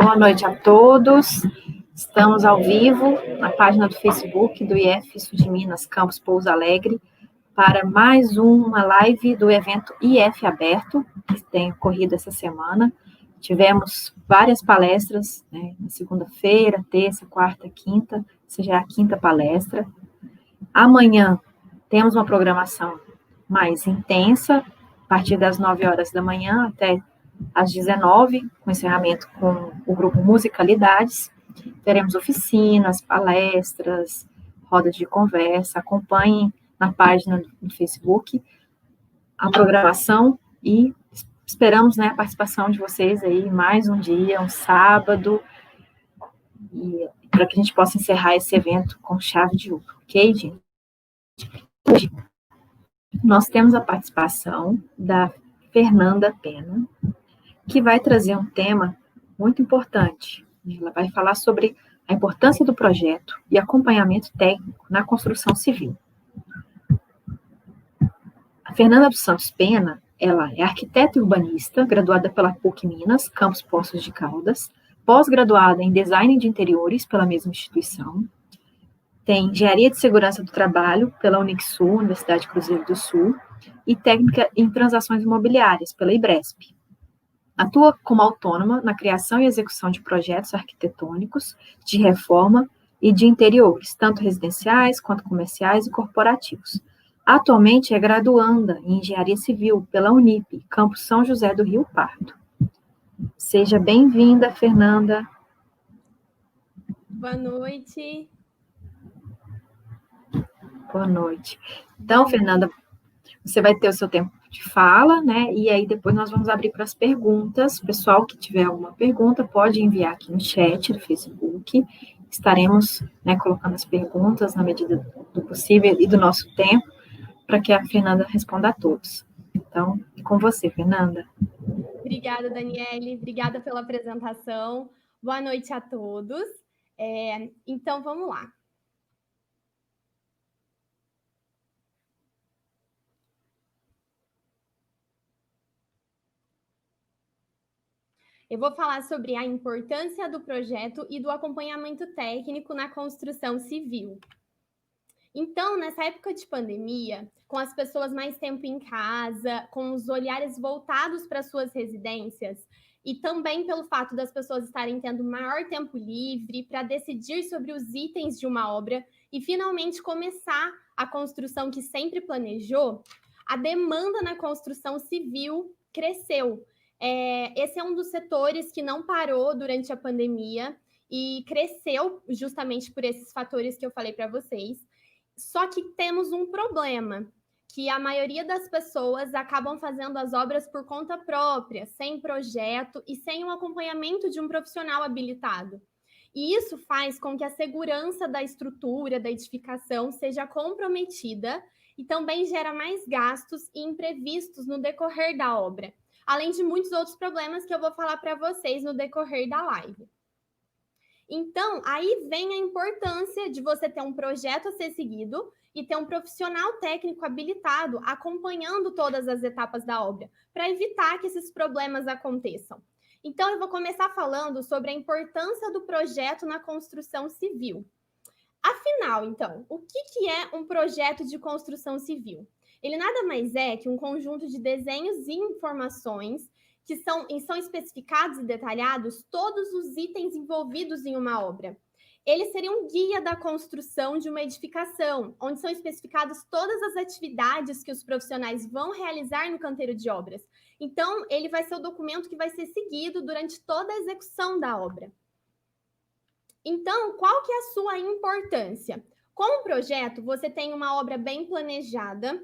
Boa noite a todos. Estamos ao vivo na página do Facebook do IF Sul de Minas, Campus Pouso Alegre, para mais uma live do evento IF Aberto, que tem ocorrido essa semana. Tivemos várias palestras, né, na segunda-feira, terça, quarta, quinta, essa já é a quinta palestra. Amanhã temos uma programação mais intensa, a partir das 9 horas da manhã até às 19, com encerramento com o grupo Musicalidades. Teremos oficinas, palestras, rodas de conversa. Acompanhem na página do Facebook a programação e esperamos, né, a participação de vocês aí mais um dia, um sábado, e para que a gente possa encerrar esse evento com chave de ouro, ok, gente? Hoje nós temos a participação da Fernanda Pena, que vai trazer um tema muito importante. Ela vai falar sobre a importância do projeto e acompanhamento técnico na construção civil. A Fernanda dos Santos Pena, ela é arquiteta e urbanista, graduada pela PUC Minas, Campus Poços de Caldas, pós-graduada em Design de Interiores pela mesma instituição, tem Engenharia de Segurança do Trabalho pela Unixul, Universidade Cruzeiro do Sul, e técnica em transações imobiliárias pela IBRESP. Atua como autônoma na criação e execução de projetos arquitetônicos, de reforma e de interiores, tanto residenciais quanto comerciais e corporativos. Atualmente é graduanda em Engenharia Civil pela Unip, Campus São José do Rio Pardo. Seja bem-vinda, Fernanda. Boa noite. Boa noite. Então, Fernanda, você vai ter o seu tempo de fala, né? E aí depois nós vamos abrir para as perguntas. O pessoal que tiver alguma pergunta pode enviar aqui no chat do Facebook. Estaremos, né, colocando as perguntas na medida do possível e do nosso tempo para que a Fernanda responda a todos. Então, é com você, Fernanda. Obrigada, Daniele. Obrigada pela apresentação. Boa noite a todos. Então, vamos lá. Eu vou falar sobre a importância do projeto e do acompanhamento técnico na construção civil. Então, nessa época de pandemia, com as pessoas mais tempo em casa, com os olhares voltados para suas residências, e também pelo fato das pessoas estarem tendo maior tempo livre para decidir sobre os itens de uma obra e finalmente começar a construção que sempre planejou, a demanda na construção civil cresceu. Esse é um dos setores que não parou durante a pandemia e cresceu justamente por esses fatores que eu falei para vocês. Só que temos um problema, que a maioria das pessoas acabam fazendo as obras por conta própria, sem projeto e sem um acompanhamento de um profissional habilitado. E isso faz com que a segurança da estrutura, da edificação, seja comprometida e também gera mais gastos e imprevistos no decorrer da obra, além de muitos outros problemas que eu vou falar para vocês no decorrer da live. Então, aí vem a importância de você ter um projeto a ser seguido e ter um profissional técnico habilitado acompanhando todas as etapas da obra, para evitar que esses problemas aconteçam. Então, eu vou começar falando sobre a importância do projeto na construção civil. Afinal, então, o que é um projeto de construção civil? Ele nada mais é que um conjunto de desenhos e informações que são especificados e detalhados todos os itens envolvidos em uma obra. Ele seria um guia da construção de uma edificação, onde são especificadas todas as atividades que os profissionais vão realizar no canteiro de obras. Então, ele vai ser o documento que vai ser seguido durante toda a execução da obra. Então, qual que é a sua importância? Com o projeto, você tem uma obra bem planejada,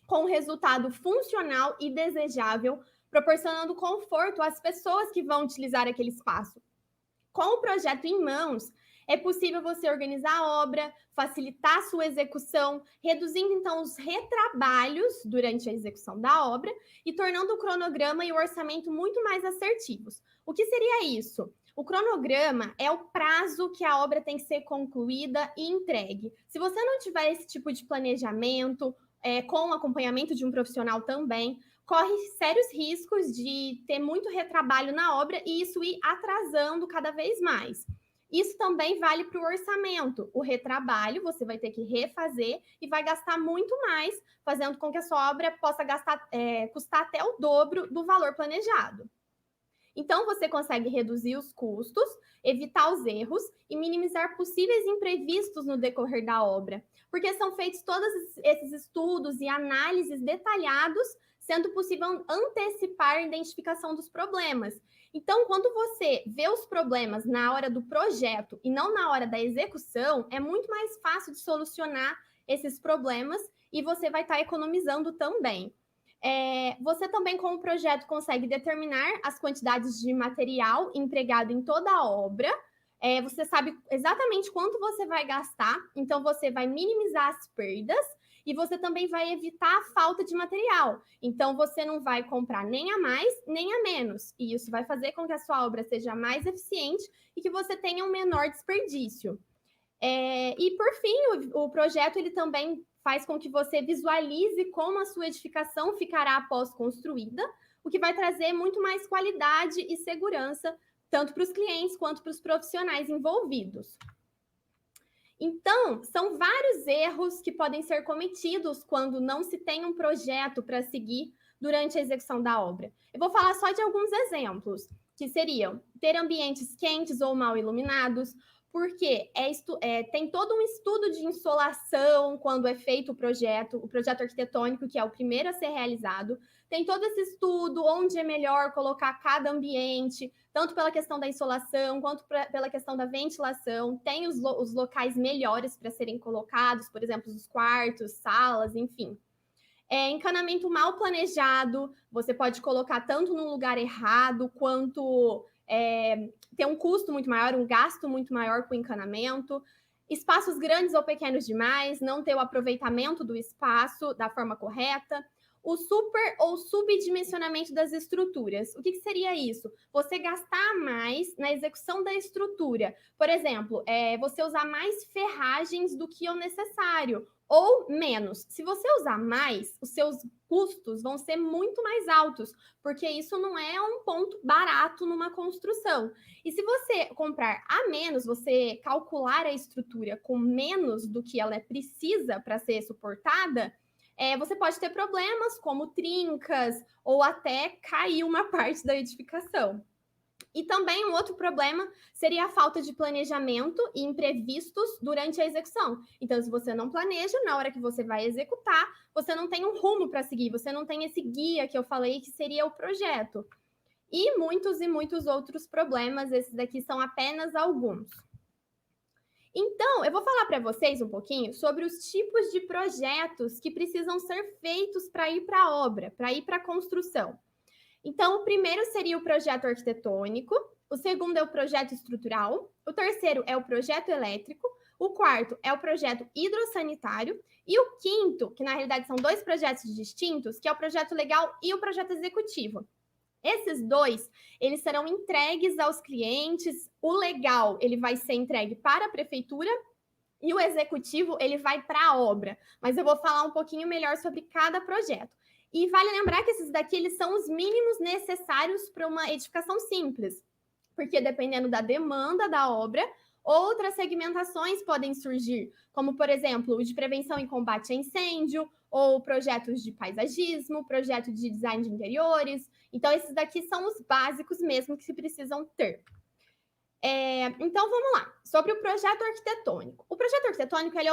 com resultado funcional e desejável, proporcionando conforto às pessoas que vão utilizar aquele espaço. Com o projeto em mãos, é possível você organizar a obra, facilitar a sua execução, reduzindo então os retrabalhos durante a execução da obra e tornando o cronograma e o orçamento muito mais assertivos. O que seria isso? O cronograma é o prazo que a obra tem que ser concluída e entregue. Se você não tiver esse tipo de planejamento, com o acompanhamento de um profissional também, corre sérios riscos de ter muito retrabalho na obra e isso ir atrasando cada vez mais. Isso também vale para o orçamento. O retrabalho você vai ter que refazer e vai gastar muito mais, fazendo com que a sua obra possa custar até o dobro do valor planejado. Então, você consegue reduzir os custos, evitar os erros e minimizar possíveis imprevistos no decorrer da obra, porque são feitos todos esses estudos e análises detalhados, sendo possível antecipar a identificação dos problemas. Então, quando você vê os problemas na hora do projeto e não na hora da execução, é muito mais fácil de solucionar esses problemas e você vai estar economizando também. Você também, com o projeto, consegue determinar as quantidades de material empregado em toda a obra. Você sabe exatamente quanto você vai gastar, então você vai minimizar as perdas e você também vai evitar a falta de material. Então, você não vai comprar nem a mais, nem a menos. E isso vai fazer com que a sua obra seja mais eficiente e que você tenha um menor desperdício. E, por fim, o projeto ele também faz com que você visualize como a sua edificação ficará após construída, o que vai trazer muito mais qualidade e segurança, tanto para os clientes quanto para os profissionais envolvidos. Então, são vários erros que podem ser cometidos quando não se tem um projeto para seguir durante a execução da obra. Eu vou falar só de alguns exemplos, que seriam ter ambientes quentes ou mal iluminados, porque tem todo um estudo de insolação quando é feito o projeto arquitetônico, que é o primeiro a ser realizado. Tem todo esse estudo onde é melhor colocar cada ambiente, tanto pela questão da insolação, quanto pela questão da ventilação. Tem os locais melhores para serem colocados, por exemplo, os quartos, salas, enfim. Encanamento mal planejado, você pode colocar tanto num lugar errado, quanto ter um custo muito maior, um gasto muito maior com encanamento. Espaços grandes ou pequenos demais, não ter o aproveitamento do espaço da forma correta. O super ou subdimensionamento das estruturas. O que seria isso? Você gastar mais na execução da estrutura. Por exemplo, você usar mais ferragens do que o necessário, ou menos. Se você usar mais, os seus custos vão ser muito mais altos, porque isso não é um ponto barato numa construção. E se você comprar a menos, você calcular a estrutura com menos do que ela precisa para ser suportada, você pode ter problemas como trincas ou até cair uma parte da edificação. E também um outro problema seria a falta de planejamento e imprevistos durante a execução. Então, se você não planeja, na hora que você vai executar, você não tem um rumo para seguir, você não tem esse guia que eu falei que seria o projeto. E muitos outros problemas, esses daqui são apenas alguns. Então, eu vou falar para vocês um pouquinho sobre os tipos de projetos que precisam ser feitos para ir para a obra, para ir para a construção. Então, o primeiro seria o projeto arquitetônico, o segundo é o projeto estrutural, o terceiro é o projeto elétrico, o quarto é o projeto hidrossanitário e o quinto, que na realidade são dois projetos distintos, que é o projeto legal e o projeto executivo. Esses dois, eles serão entregues aos clientes. O legal, ele vai ser entregue para a prefeitura e o executivo, ele vai para a obra. Mas eu vou falar um pouquinho melhor sobre cada projeto. E vale lembrar que esses daqui, eles são os mínimos necessários para uma edificação simples. Porque dependendo da demanda da obra, outras segmentações podem surgir, como, por exemplo, o de prevenção e combate a incêndio, ou projetos de paisagismo, projeto de design de interiores. Então, esses daqui são os básicos mesmo que se precisam ter. Então, vamos lá. Sobre o projeto arquitetônico. O projeto arquitetônico, ele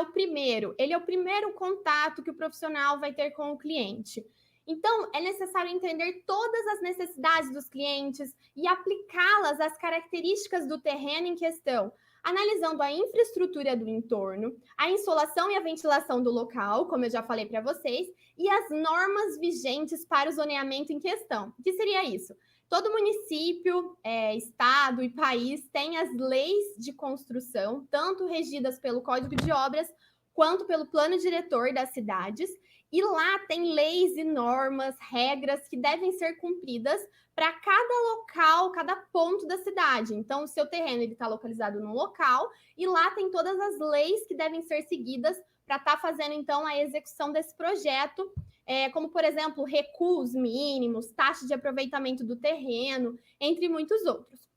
é o primeiro contato que o profissional vai ter com o cliente. Então, é necessário entender todas as necessidades dos clientes e aplicá-las às características do terreno em questão, analisando a infraestrutura do entorno, a insolação e a ventilação do local, como eu já falei para vocês, e as normas vigentes para o zoneamento em questão. O que seria isso? Todo município, estado e país tem as leis de construção, tanto regidas pelo Código de Obras, quanto pelo Plano Diretor das cidades, e lá tem leis e normas, regras que devem ser cumpridas para cada local, cada ponto da cidade. Então, o seu terreno está localizado num local, e lá tem todas as leis que devem ser seguidas para estar fazendo, então, a execução desse projeto, como, por exemplo, recuos mínimos, taxa de aproveitamento do terreno, entre muitos outros.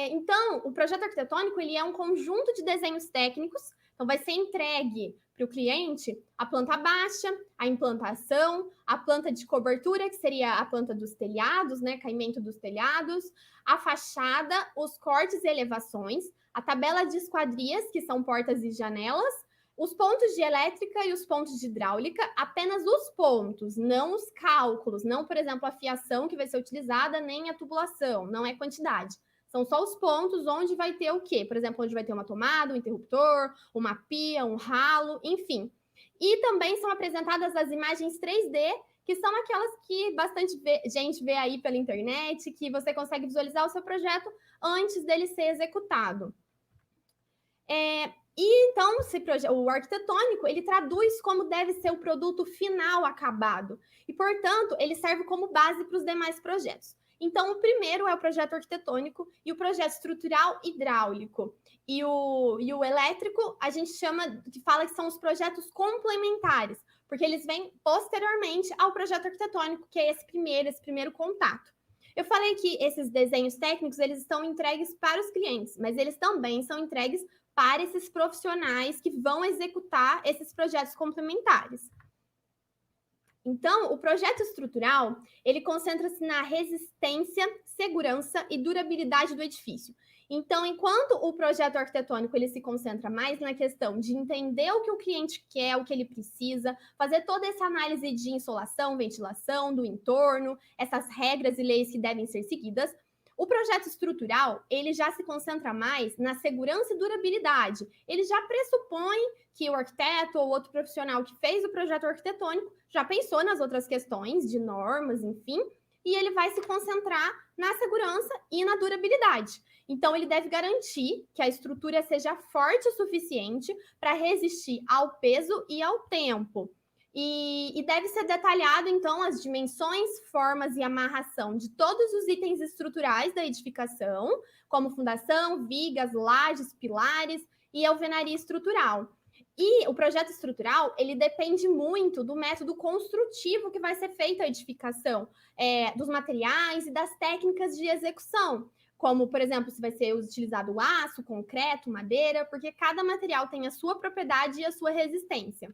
Então, o projeto arquitetônico ele é um conjunto de desenhos técnicos, então vai ser entregue para o cliente a planta baixa, a implantação, a planta de cobertura, que seria a planta dos telhados, né, caimento dos telhados, a fachada, os cortes e elevações, a tabela de esquadrias, que são portas e janelas, os pontos de elétrica e os pontos de hidráulica, apenas os pontos, não os cálculos, não, por exemplo, a fiação que vai ser utilizada, nem a tubulação, não é quantidade. São só os pontos onde vai ter o quê? Por exemplo, onde vai ter uma tomada, um interruptor, uma pia, um ralo, enfim. E também são apresentadas as imagens 3D, que são aquelas que bastante gente vê aí pela internet, que você consegue visualizar o seu projeto antes dele ser executado. E então, o arquitetônico, ele traduz como deve ser o produto final acabado. E, portanto, ele serve como base para os demais projetos. Então, o primeiro é o projeto arquitetônico e o projeto estrutural hidráulico. E o elétrico, a gente fala que são os projetos complementares, porque eles vêm posteriormente ao projeto arquitetônico, que é esse primeiro contato. Eu falei que esses desenhos técnicos, eles estão entregues para os clientes, mas eles também são entregues para esses profissionais que vão executar esses projetos complementares. Então, o projeto estrutural, ele concentra-se na resistência, segurança e durabilidade do edifício. Então, enquanto o projeto arquitetônico ele se concentra mais na questão de entender o que o cliente quer, o que ele precisa, fazer toda essa análise de insolação, ventilação, do entorno, essas regras e leis que devem ser seguidas, o projeto estrutural, ele já se concentra mais na segurança e durabilidade. Ele já pressupõe que o arquiteto ou outro profissional que fez o projeto arquitetônico já pensou nas outras questões de normas, enfim, e ele vai se concentrar na segurança e na durabilidade. Então, ele deve garantir que a estrutura seja forte o suficiente para resistir ao peso e ao tempo. E deve ser detalhado, então, as dimensões, formas e amarração de todos os itens estruturais da edificação, como fundação, vigas, lajes, pilares e alvenaria estrutural. E o projeto estrutural, ele depende muito do método construtivo que vai ser feita a edificação, dos materiais e das técnicas de execução, como, por exemplo, se vai ser utilizado aço, concreto, madeira, porque cada material tem a sua propriedade e a sua resistência.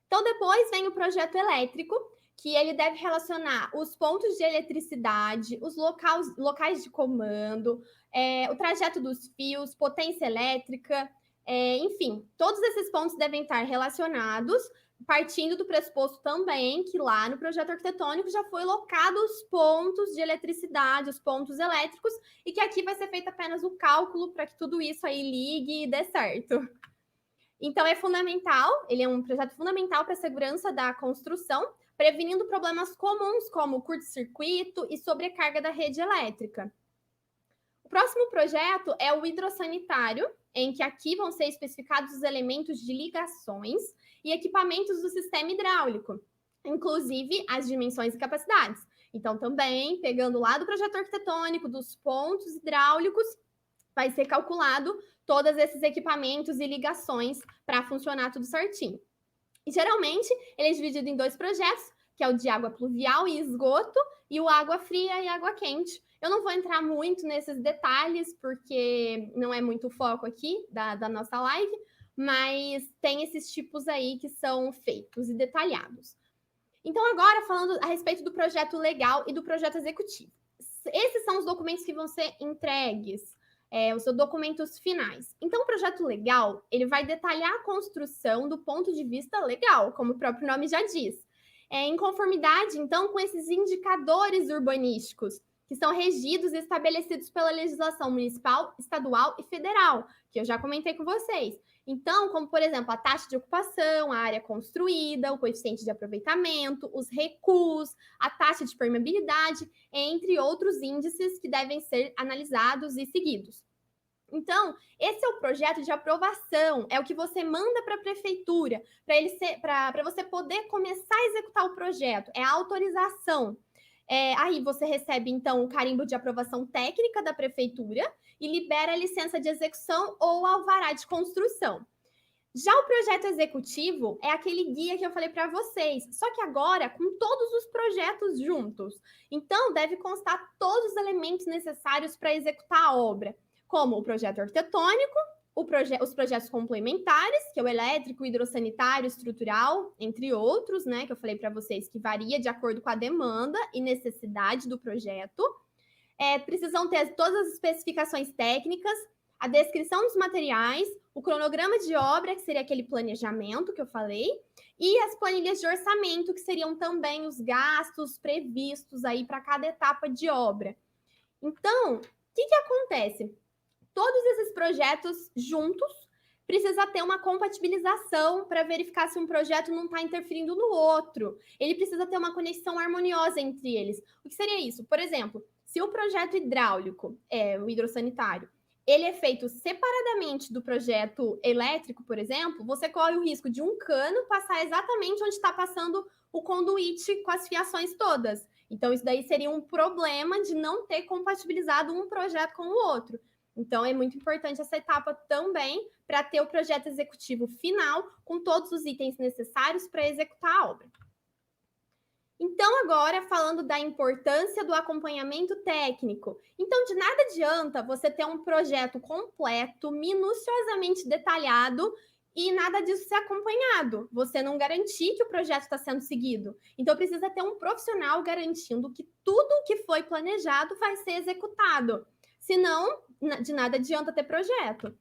Então, depois vem o projeto elétrico, que ele deve relacionar os pontos de eletricidade, os locais de comando, o trajeto dos fios, potência elétrica, enfim, todos esses pontos devem estar relacionados, partindo do pressuposto também que lá no projeto arquitetônico já foi locado os pontos de eletricidade, os pontos elétricos, e que aqui vai ser feito apenas o cálculo para que tudo isso aí ligue e dê certo. Então, é fundamental, ele é um projeto fundamental para a segurança da construção, prevenindo problemas comuns como curto-circuito e sobrecarga da rede elétrica. O próximo projeto é o hidrossanitário, em que aqui vão ser especificados os elementos de ligações e equipamentos do sistema hidráulico, inclusive as dimensões e capacidades. Então, também, pegando lá do projeto arquitetônico, dos pontos hidráulicos, vai ser calculado todos esses equipamentos e ligações para funcionar tudo certinho. E, geralmente, ele é dividido em dois projetos, que é o de água pluvial e esgoto, e o água fria e água quente. Eu não vou entrar muito nesses detalhes, porque não é muito o foco aqui da nossa live, mas tem esses tipos aí que são feitos e detalhados. Então, agora, falando a respeito do projeto legal e do projeto executivo. Esses são os documentos que vão ser entregues, os seus documentos finais. Então, o projeto legal, ele vai detalhar a construção do ponto de vista legal, como o próprio nome já diz. Em conformidade, então, com esses indicadores urbanísticos, que são regidos e estabelecidos pela legislação municipal, estadual e federal, que eu já comentei com vocês. Então, como, por exemplo, a taxa de ocupação, a área construída, o coeficiente de aproveitamento, os recuos, a taxa de permeabilidade, entre outros índices que devem ser analisados e seguidos. Então, esse é o projeto de aprovação, é o que você manda para a prefeitura, para você poder começar a executar o projeto, é a autorização. Aí você recebe, então, o carimbo de aprovação técnica da prefeitura e libera a licença de execução ou alvará de construção. Já o projeto executivo é aquele guia que eu falei para vocês, só que agora com todos os projetos juntos. Então, deve constar todos os elementos necessários para executar a obra, como o projeto arquitetônico, os projetos complementares, que é o elétrico, hidrossanitário, estrutural, entre outros, né, que eu falei para vocês que varia de acordo com a demanda e necessidade do projeto. Precisam ter todas as especificações técnicas, a descrição dos materiais, o cronograma de obra, que seria aquele planejamento que eu falei, e as planilhas de orçamento, que seriam também os gastos previstos aí para cada etapa de obra. Então, o que acontece? Todos esses projetos juntos precisa ter uma compatibilização para verificar se um projeto não está interferindo no outro. Ele precisa ter uma conexão harmoniosa entre eles. O que seria isso? Por exemplo, se o projeto hidráulico, o hidrossanitário, ele é feito separadamente do projeto elétrico, por exemplo, você corre o risco de um cano passar exatamente onde está passando o conduíte com as fiações todas. Então, isso daí seria um problema de não ter compatibilizado um projeto com o outro. Então, é muito importante essa etapa também para ter o projeto executivo final com todos os itens necessários para executar a obra. Então, agora, falando da importância do acompanhamento técnico. Então, de nada adianta você ter um projeto completo, minuciosamente detalhado, e nada disso ser acompanhado. Você não garantir que o projeto está sendo seguido. Então, precisa ter um profissional garantindo que tudo o que foi planejado vai ser executado. Senão, de nada adianta ter projeto.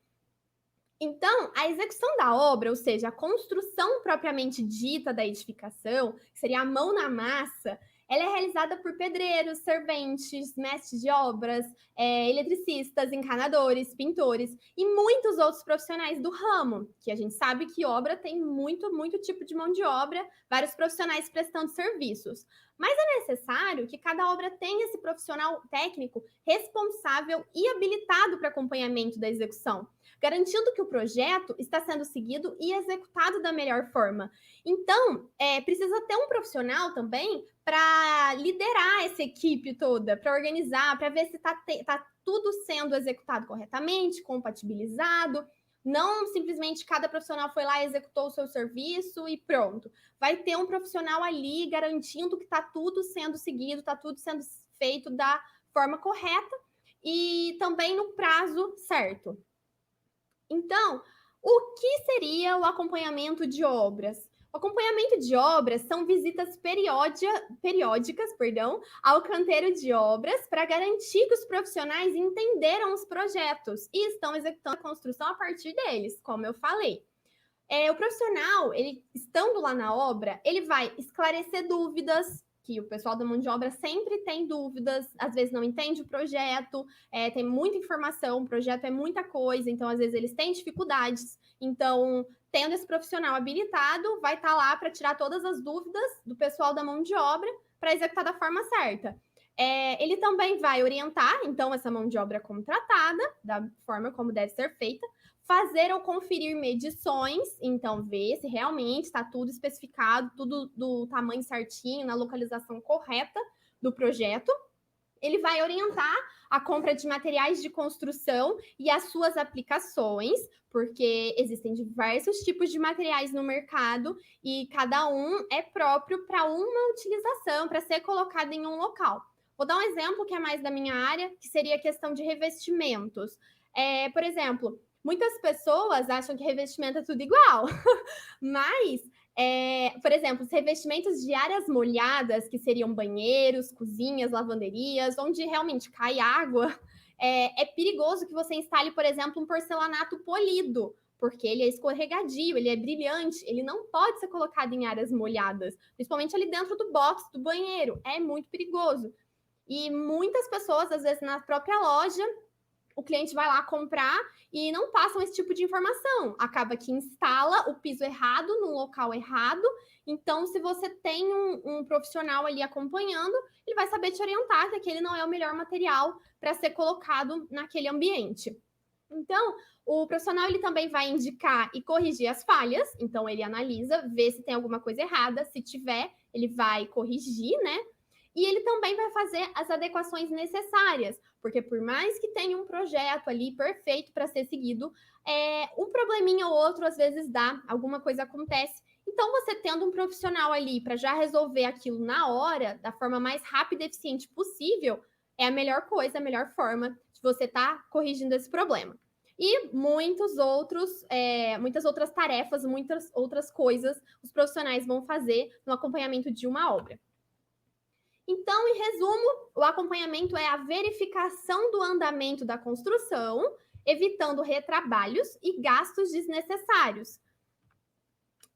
Então, a execução da obra, ou seja, a construção propriamente dita da edificação, que seria a mão na massa, ela é realizada por pedreiros, serventes, mestres de obras, eletricistas, encanadores, pintores e muitos outros profissionais do ramo, que a gente sabe que obra tem muito tipo de mão de obra, vários profissionais prestando serviços. Mas é necessário que cada obra tenha esse profissional técnico responsável e habilitado para acompanhamento da execução, garantindo que o projeto está sendo seguido e executado da melhor forma. Então, precisa ter um profissional também para liderar essa equipe toda, para organizar, para ver se está tudo sendo executado corretamente, compatibilizado. Não simplesmente cada profissional foi lá e executou o seu serviço e pronto. Vai ter um profissional ali garantindo que está tudo sendo seguido, está tudo sendo feito da forma correta e também no prazo certo. Então, o que seria o acompanhamento de obras? O acompanhamento de obras são visitas periódicas, ao canteiro de obras para garantir que os profissionais entenderam os projetos e estão executando a construção a partir deles, como eu falei. O profissional, ele estando lá na obra, ele vai esclarecer dúvidas, que o pessoal da mão de obra sempre tem dúvidas, às vezes não entende o projeto, tem muita informação, o projeto é muita coisa, então às vezes eles têm dificuldades. Então, tendo esse profissional habilitado, vai estar lá para tirar todas as dúvidas do pessoal da mão de obra para executar da forma certa. Ele também vai orientar, então, essa mão de obra contratada, da forma como deve ser feita, fazer ou conferir medições, então ver se realmente está tudo especificado, tudo do tamanho certinho, na localização correta do projeto. Ele vai orientar a compra de materiais de construção e as suas aplicações, porque existem diversos tipos de materiais no mercado e cada um é próprio para uma utilização, para ser colocado em um local. Vou dar um exemplo que é mais da minha área, que seria a questão de revestimentos. Por exemplo, muitas pessoas acham que revestimento é tudo igual, mas, por exemplo, os revestimentos de áreas molhadas, que seriam banheiros, cozinhas, lavanderias, onde realmente cai água, é perigoso que você instale, por exemplo, um porcelanato polido, porque ele é escorregadio, ele é brilhante, ele não pode ser colocado em áreas molhadas, principalmente ali dentro do box do banheiro, é muito perigoso. E muitas pessoas, às vezes, na própria loja, o cliente vai lá comprar e não passam esse tipo de informação. Acaba que instala o piso errado, no local errado. Então, se você tem um profissional ali acompanhando, ele vai saber te orientar que aquele não é o melhor material para ser colocado naquele ambiente. Então, o profissional ele também vai indicar e corrigir as falhas. Então, ele analisa, vê se tem alguma coisa errada. Se tiver, ele vai corrigir, né? e ele também vai fazer as adequações necessárias, porque por mais que tenha um projeto ali perfeito para ser seguido, um probleminha ou outro às vezes dá, alguma coisa acontece. Então, você tendo um profissional ali para já resolver aquilo na hora, da forma mais rápida e eficiente possível, é a melhor coisa, a melhor forma de você estar corrigindo esse problema. E muitas outras tarefas, muitas outras coisas os profissionais vão fazer no acompanhamento de uma obra. Então, em resumo, o acompanhamento é a verificação do andamento da construção, evitando retrabalhos e gastos desnecessários.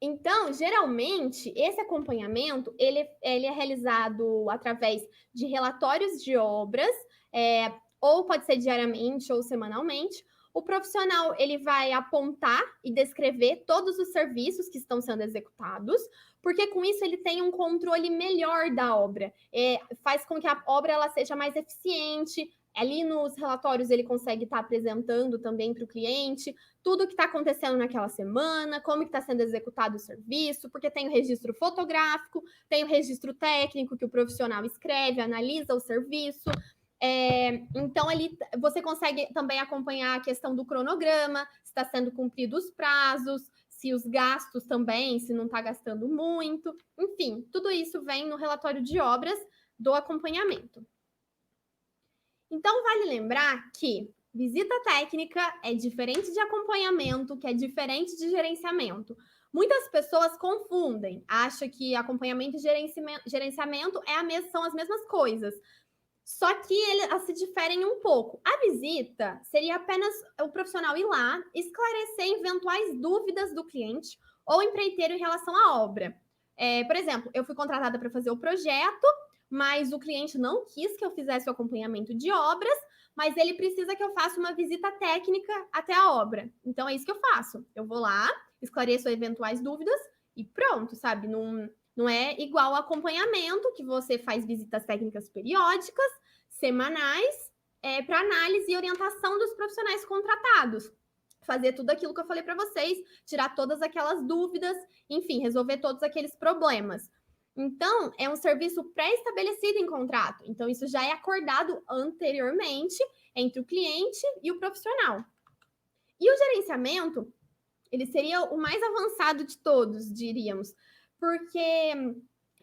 Então, geralmente, esse acompanhamento ele é realizado através de relatórios de obras, ou pode ser diariamente ou semanalmente. O profissional ele vai apontar e descrever todos os serviços que estão sendo executados, porque com isso ele tem um controle melhor da obra, faz com que a obra ela seja mais eficiente. Ali nos relatórios ele consegue estar apresentando também para o cliente tudo o que está acontecendo naquela semana, como está sendo executado o serviço, porque tem o registro fotográfico, tem o registro técnico que o profissional escreve, analisa o serviço. Então, ali você consegue também acompanhar a questão do cronograma, se está sendo cumprido os prazos, se os gastos também, se não está gastando muito. Enfim, tudo isso vem no relatório de obras do acompanhamento. Então, vale lembrar que visita técnica é diferente de acompanhamento, que é diferente de gerenciamento. Muitas pessoas confundem, acham que acompanhamento e gerenciamento são as mesmas coisas. Só que elas se diferem um pouco. A visita seria apenas o profissional ir lá, esclarecer eventuais dúvidas do cliente ou empreiteiro em relação à obra. Por exemplo, eu fui contratada para fazer o projeto, mas o cliente não quis que eu fizesse o acompanhamento de obras, mas ele precisa que eu faça uma visita técnica até a obra. Então, é isso que eu faço. Eu vou lá, esclareço eventuais dúvidas e pronto, sabe? Não é igual ao acompanhamento, que você faz visitas técnicas periódicas, semanais, para análise e orientação dos profissionais contratados. Fazer tudo aquilo que eu falei para vocês, tirar todas aquelas dúvidas, enfim, resolver todos aqueles problemas. Então, é um serviço pré-estabelecido em contrato. Então, isso já é acordado anteriormente entre o cliente e o profissional. E o gerenciamento, ele seria o mais avançado de todos, diríamos, porque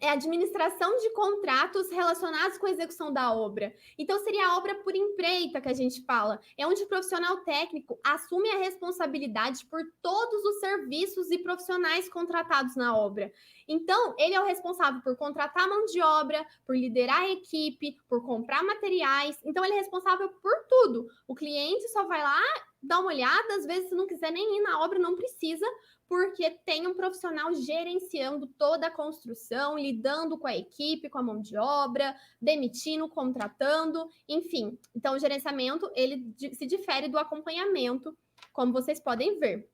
é a administração de contratos relacionados com a execução da obra. Então, seria a obra por empreita que a gente fala. É onde o profissional técnico assume a responsabilidade por todos os serviços e profissionais contratados na obra. Então, ele é o responsável por contratar a mão de obra, por liderar a equipe, por comprar materiais. Então, ele é responsável por tudo. O cliente só vai lá, dá uma olhada, às vezes, se não quiser nem ir na obra, não precisa, porque tem um profissional gerenciando toda a construção, lidando com a equipe, com a mão de obra, demitindo, contratando, enfim. Então, o gerenciamento, ele se difere do acompanhamento, como vocês podem ver.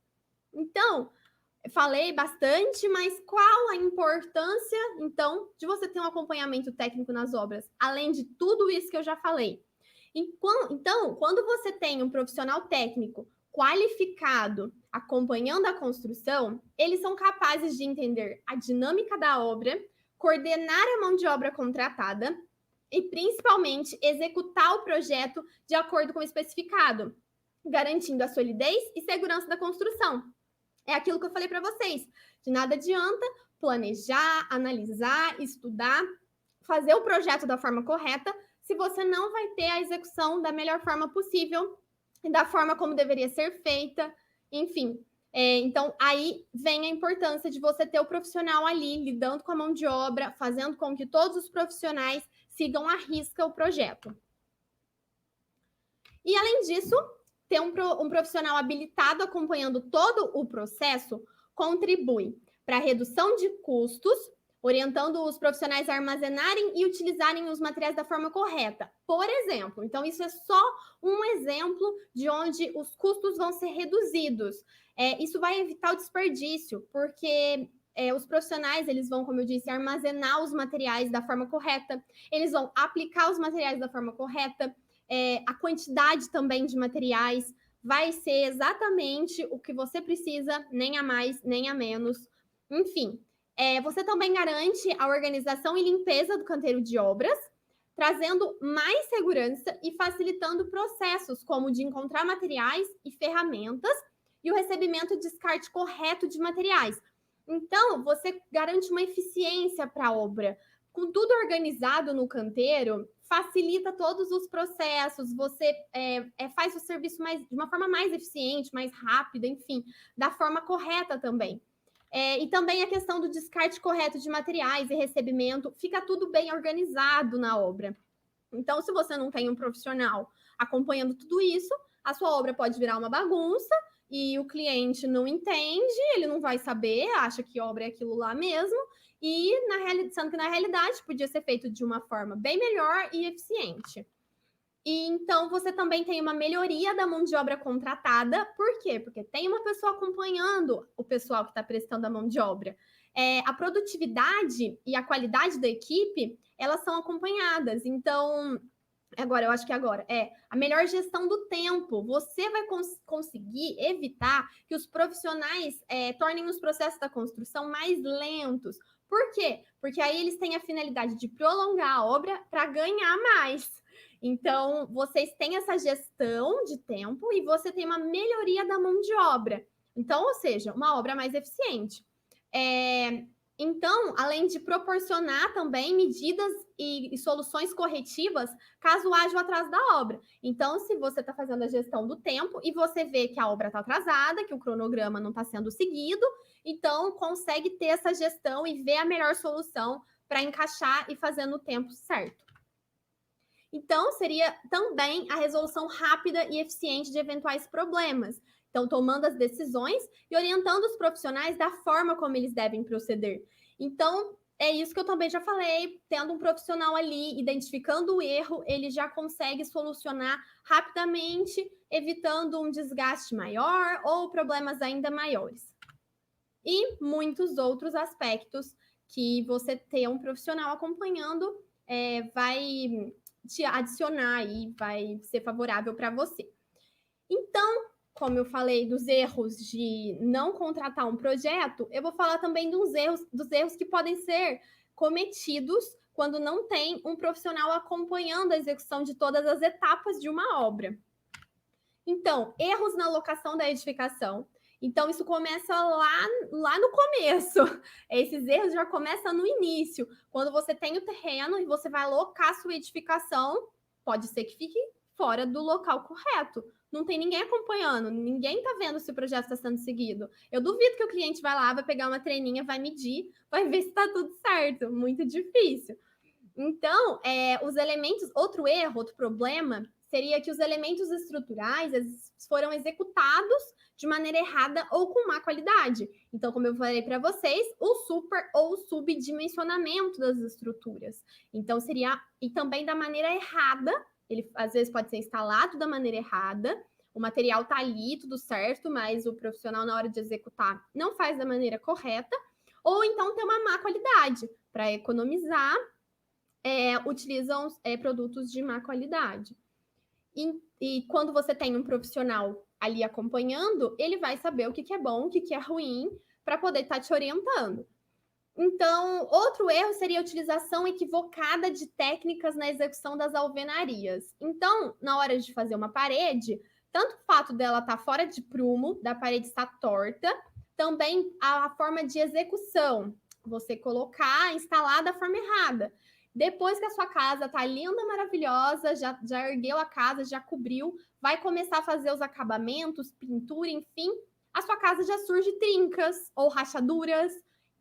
Então, falei bastante, mas qual a importância, então, de você ter um acompanhamento técnico nas obras, além de tudo isso que eu já falei? Então, quando você tem um profissional técnico qualificado acompanhando a construção, eles são capazes de entender a dinâmica da obra, coordenar a mão de obra contratada e, principalmente, executar o projeto de acordo com o especificado, garantindo a solidez e segurança da construção. É aquilo que eu falei para vocês. De nada adianta planejar, analisar, estudar, fazer o projeto da forma correta, se você não vai ter a execução da melhor forma possível, da forma como deveria ser feita, enfim. Então, aí vem a importância de você ter o profissional ali, lidando com a mão de obra, fazendo com que todos os profissionais sigam à risca o projeto. E, além disso, ter um profissional habilitado acompanhando todo o processo contribui para a redução de custos, orientando os profissionais a armazenarem e utilizarem os materiais da forma correta. Por exemplo, então isso é só um exemplo de onde os custos vão ser reduzidos. Isso vai evitar o desperdício, porque os profissionais, eles vão, como eu disse, armazenar os materiais da forma correta, eles vão aplicar os materiais da forma correta, a quantidade também de materiais vai ser exatamente o que você precisa, nem a mais, nem a menos. Enfim, Você também garante a organização e limpeza do canteiro de obras, trazendo mais segurança e facilitando processos como o de encontrar materiais e ferramentas e o recebimento e descarte correto de materiais. Então, você garante uma eficiência para a obra. Com tudo organizado no canteiro, facilita todos os processos, você faz o serviço de uma forma mais eficiente, mais rápida, enfim, da forma correta também. E também a questão do descarte correto de materiais e recebimento, fica tudo bem organizado na obra. Então, se você não tem um profissional acompanhando tudo isso, a sua obra pode virar uma bagunça e o cliente não entende, ele não vai saber, acha que obra é aquilo lá mesmo, sendo que na realidade podia ser feito de uma forma bem melhor e eficiente. E então você também tem uma melhoria da mão de obra contratada. Por quê? Porque tem uma pessoa acompanhando o pessoal que está prestando a mão de obra. A produtividade e a qualidade da equipe, elas são acompanhadas. Então, eu acho que agora é a melhor gestão do tempo. Você vai conseguir evitar que os profissionais tornem os processos da construção mais lentos. Por quê? Porque aí eles têm a finalidade de prolongar a obra para ganhar mais. Então, vocês têm essa gestão de tempo e você tem uma melhoria da mão de obra. Então, ou seja, uma obra mais eficiente. Então, além de proporcionar também medidas e soluções corretivas caso haja o atraso da obra. Então, se você está fazendo a gestão do tempo e você vê que a obra está atrasada, que o cronograma não está sendo seguido, então consegue ter essa gestão e ver a melhor solução para encaixar e fazer no tempo certo. Então, seria também a resolução rápida e eficiente de eventuais problemas. Então, tomando as decisões e orientando os profissionais da forma como eles devem proceder. Então, é isso que eu também já falei, tendo um profissional ali, identificando o erro, ele já consegue solucionar rapidamente, evitando um desgaste maior ou problemas ainda maiores. E muitos outros aspectos que você ter um profissional acompanhando vai te adicionar e vai ser favorável para você. Então, como eu falei dos erros de não contratar um projeto, eu vou falar também dos erros que podem ser cometidos quando não tem um profissional acompanhando a execução de todas as etapas de uma obra. Então, erros na locação da edificação. Então, isso começa lá no começo. Esses erros já começam no início. Quando você tem o terreno e você vai alocar a sua edificação, pode ser que fique fora do local correto. Não tem ninguém acompanhando, ninguém está vendo se o projeto está sendo seguido. Eu duvido que o cliente vai lá, vai pegar uma treninha, vai medir, vai ver se está tudo certo. Muito difícil. Então, os elementos, outro erro, outro problema, seria que os elementos estruturais foram executados de maneira errada ou com má qualidade. Então, como eu falei para vocês, o super ou subdimensionamento das estruturas. Então, e também da maneira errada, ele às vezes pode ser instalado da maneira errada, o material está ali, tudo certo, mas o profissional, na hora de executar, não faz da maneira correta, ou então tem uma má qualidade. Para economizar, utilizam produtos de má qualidade. E quando você tem um profissional ali acompanhando, ele vai saber o que é bom, o que é ruim, para poder estar te orientando. Então, outro erro seria a utilização equivocada de técnicas na execução das alvenarias. Então, na hora de fazer uma parede, tanto o fato dela estar fora de prumo, da parede estar torta, também a forma de execução, você instalar da forma errada. Depois que a sua casa está linda, maravilhosa, já ergueu a casa, já cobriu, vai começar a fazer os acabamentos, pintura, enfim, a sua casa já surge trincas ou rachaduras.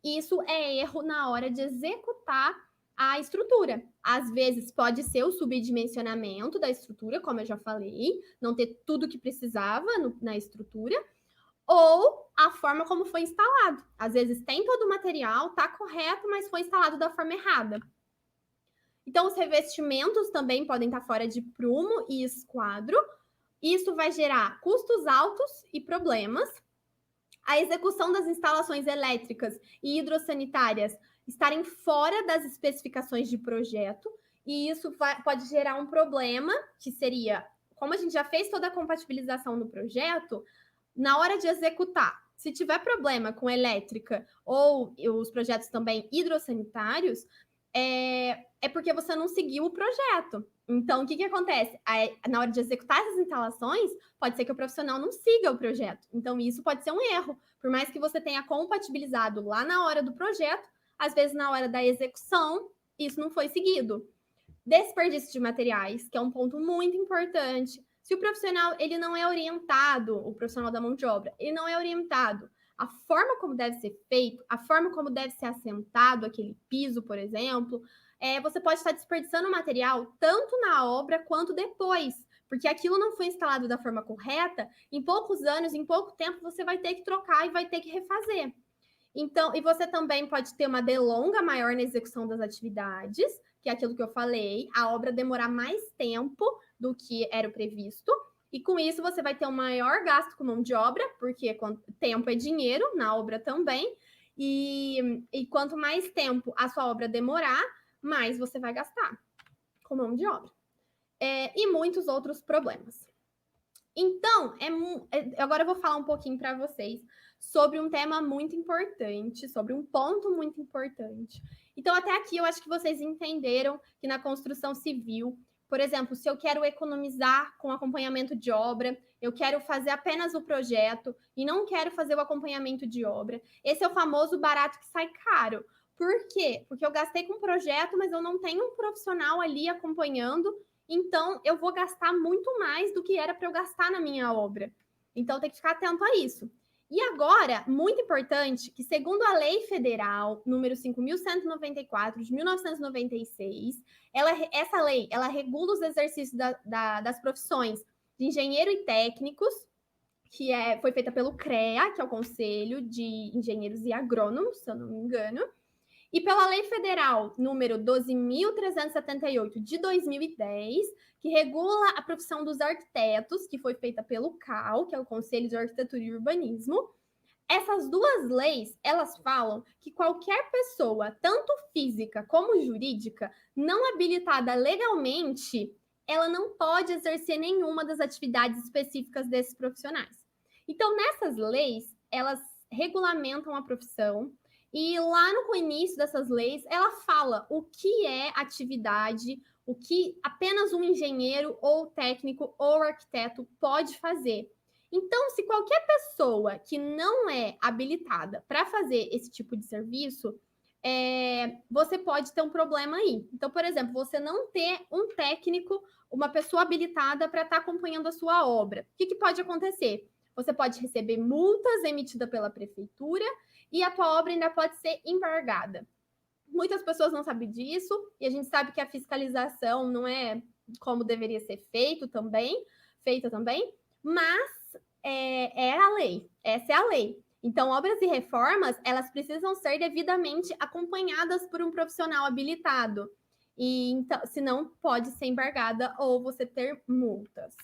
Isso é erro na hora de executar a estrutura. Às vezes pode ser o subdimensionamento da estrutura, como eu já falei, não ter tudo que precisava na estrutura, ou a forma como foi instalado. Às vezes tem todo o material, está correto, mas foi instalado da forma errada. Então, os revestimentos também podem estar fora de prumo e esquadro. Isso vai gerar custos altos e problemas. A execução das instalações elétricas e hidrossanitárias estarem fora das especificações de projeto. E isso pode gerar um problema, que seria, como a gente já fez toda a compatibilização no projeto, na hora de executar, Se tiver problema com elétrica ou os projetos também hidrossanitários, é porque você não seguiu o projeto. Então, o que acontece? Na hora de executar essas instalações, pode ser que o profissional não siga o projeto. Então, isso pode ser um erro. Por mais que você tenha compatibilizado lá na hora do projeto, às vezes na hora da execução, isso não foi seguido. Desperdício de materiais, que é um ponto muito importante. Se o profissional ele não é orientado, o profissional da mão de obra, ele não é orientado a forma como deve ser feito, a forma como deve ser assentado aquele piso, por exemplo, você pode estar desperdiçando material tanto na obra quanto depois, porque aquilo não foi instalado da forma correta, em poucos anos, em pouco tempo, você vai ter que trocar e vai ter que refazer. Então, e você também pode ter uma delonga maior na execução das atividades, que é aquilo que eu falei, a obra demorar mais tempo do que era o previsto, e com isso você vai ter um maior gasto com mão de obra, porque tempo é dinheiro na obra também, e quanto mais tempo a sua obra demorar, mais você vai gastar com mão de obra. E muitos outros problemas. Então, agora eu vou falar um pouquinho para vocês sobre um tema muito importante, sobre um ponto muito importante. Então, até aqui eu acho que vocês entenderam que na construção civil, por exemplo, se eu quero economizar com acompanhamento de obra, eu quero fazer apenas o projeto e não quero fazer o acompanhamento de obra, esse é o famoso barato que sai caro. Por quê? Porque eu gastei com o projeto, mas eu não tenho um profissional ali acompanhando, então eu vou gastar muito mais do que era para eu gastar na minha obra. Então tem que ficar atento a isso. E agora, muito importante, que segundo a Lei Federal número 5.194 de 1996, essa lei ela regula os exercícios das profissões de engenheiro e técnicos, que foi feita pelo CREA, que é o Conselho de Engenheiros e Agrônomos, se eu não me engano, e pela Lei Federal número 12.378 de 2010, que regula a profissão dos arquitetos, que foi feita pelo CAU, que é o Conselho de Arquitetura e Urbanismo. Essas duas leis, elas falam que qualquer pessoa, tanto física como jurídica, não habilitada legalmente, ela não pode exercer nenhuma das atividades específicas desses profissionais. Então, nessas leis, elas regulamentam a profissão, e lá no início dessas leis, ela fala o que é atividade, o que apenas um engenheiro ou técnico ou arquiteto pode fazer. Então, se qualquer pessoa que não é habilitada para fazer esse tipo de serviço, você pode ter um problema aí. Então, por exemplo, você não ter um técnico, uma pessoa habilitada para estar acompanhando a sua obra. O que pode acontecer? Você pode receber multas emitidas pela prefeitura e a tua obra ainda pode ser embargada. Muitas pessoas não sabem disso, e a gente sabe que a fiscalização não é como deveria ser feita também, mas é a lei, essa é a lei. Então, obras e reformas, elas precisam ser devidamente acompanhadas por um profissional habilitado, e então, senão pode ser embargada ou você ter multas.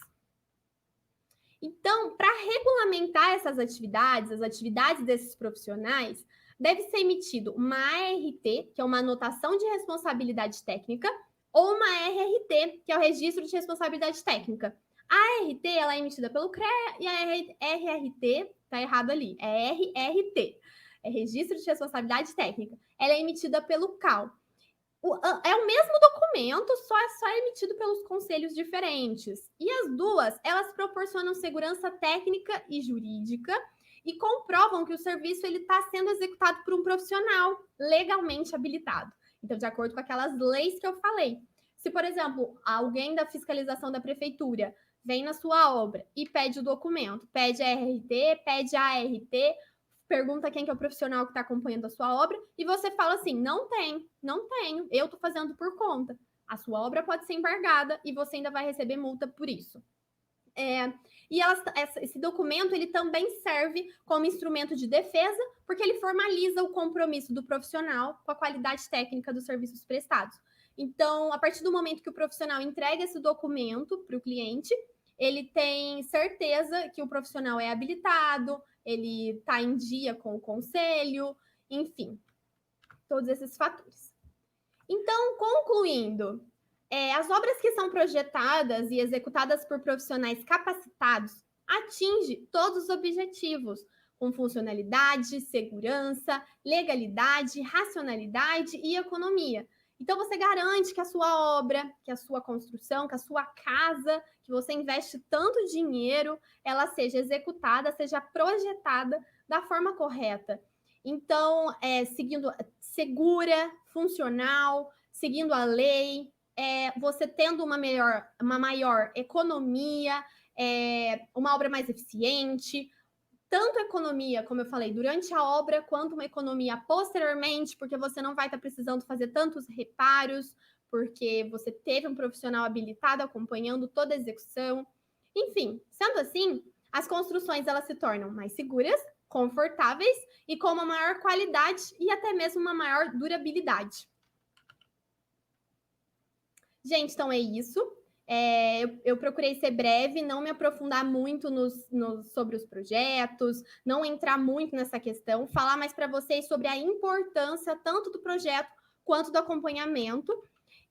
Então, para regulamentar essas atividades, as atividades desses profissionais, deve ser emitido uma ART, que é uma anotação de responsabilidade técnica, ou uma RRT, que é o registro de responsabilidade técnica. A ART ela é emitida pelo CREA e a RRT, tá errado ali, é RRT, é Registro de Responsabilidade Técnica. Ela é emitida pelo CAU. É o mesmo documento, só é emitido pelos conselhos diferentes. E as duas, elas proporcionam segurança técnica e jurídica e comprovam que o serviço está sendo executado por um profissional legalmente habilitado. Então, de acordo com aquelas leis que eu falei. Se, por exemplo, alguém da fiscalização da prefeitura vem na sua obra e pede o documento, pede a RT, pede a ART, pergunta quem que é o profissional que está acompanhando a sua obra, e você fala assim, não tenho, eu estou fazendo por conta. A sua obra pode ser embargada e você ainda vai receber multa por isso. E esse documento ele também serve como instrumento de defesa, porque ele formaliza o compromisso do profissional com a qualidade técnica dos serviços prestados. Então, a partir do momento que o profissional entrega esse documento para o cliente, ele tem certeza que o profissional é habilitado, ele está em dia com o conselho, enfim, todos esses fatores. Então, concluindo, as obras que são projetadas e executadas por profissionais capacitados atingem todos os objetivos, com funcionalidade, segurança, legalidade, racionalidade e economia. Então, você garante que a sua obra, que a sua construção, que a sua casa, que você investe tanto dinheiro, ela seja executada, seja projetada da forma correta. Então, seguindo segura, funcional, seguindo a lei, você tendo uma maior economia, uma obra mais eficiente, tanto economia, como eu falei, durante a obra, quanto uma economia posteriormente, porque você não vai estar precisando fazer tantos reparos, porque você teve um profissional habilitado acompanhando toda a execução. Enfim, sendo assim, as construções elas se tornam mais seguras, confortáveis e com uma maior qualidade e até mesmo uma maior durabilidade. Gente, então é isso. Eu procurei ser breve, não me aprofundar muito sobre os projetos, não entrar muito nessa questão, falar mais para vocês sobre a importância tanto do projeto quanto do acompanhamento.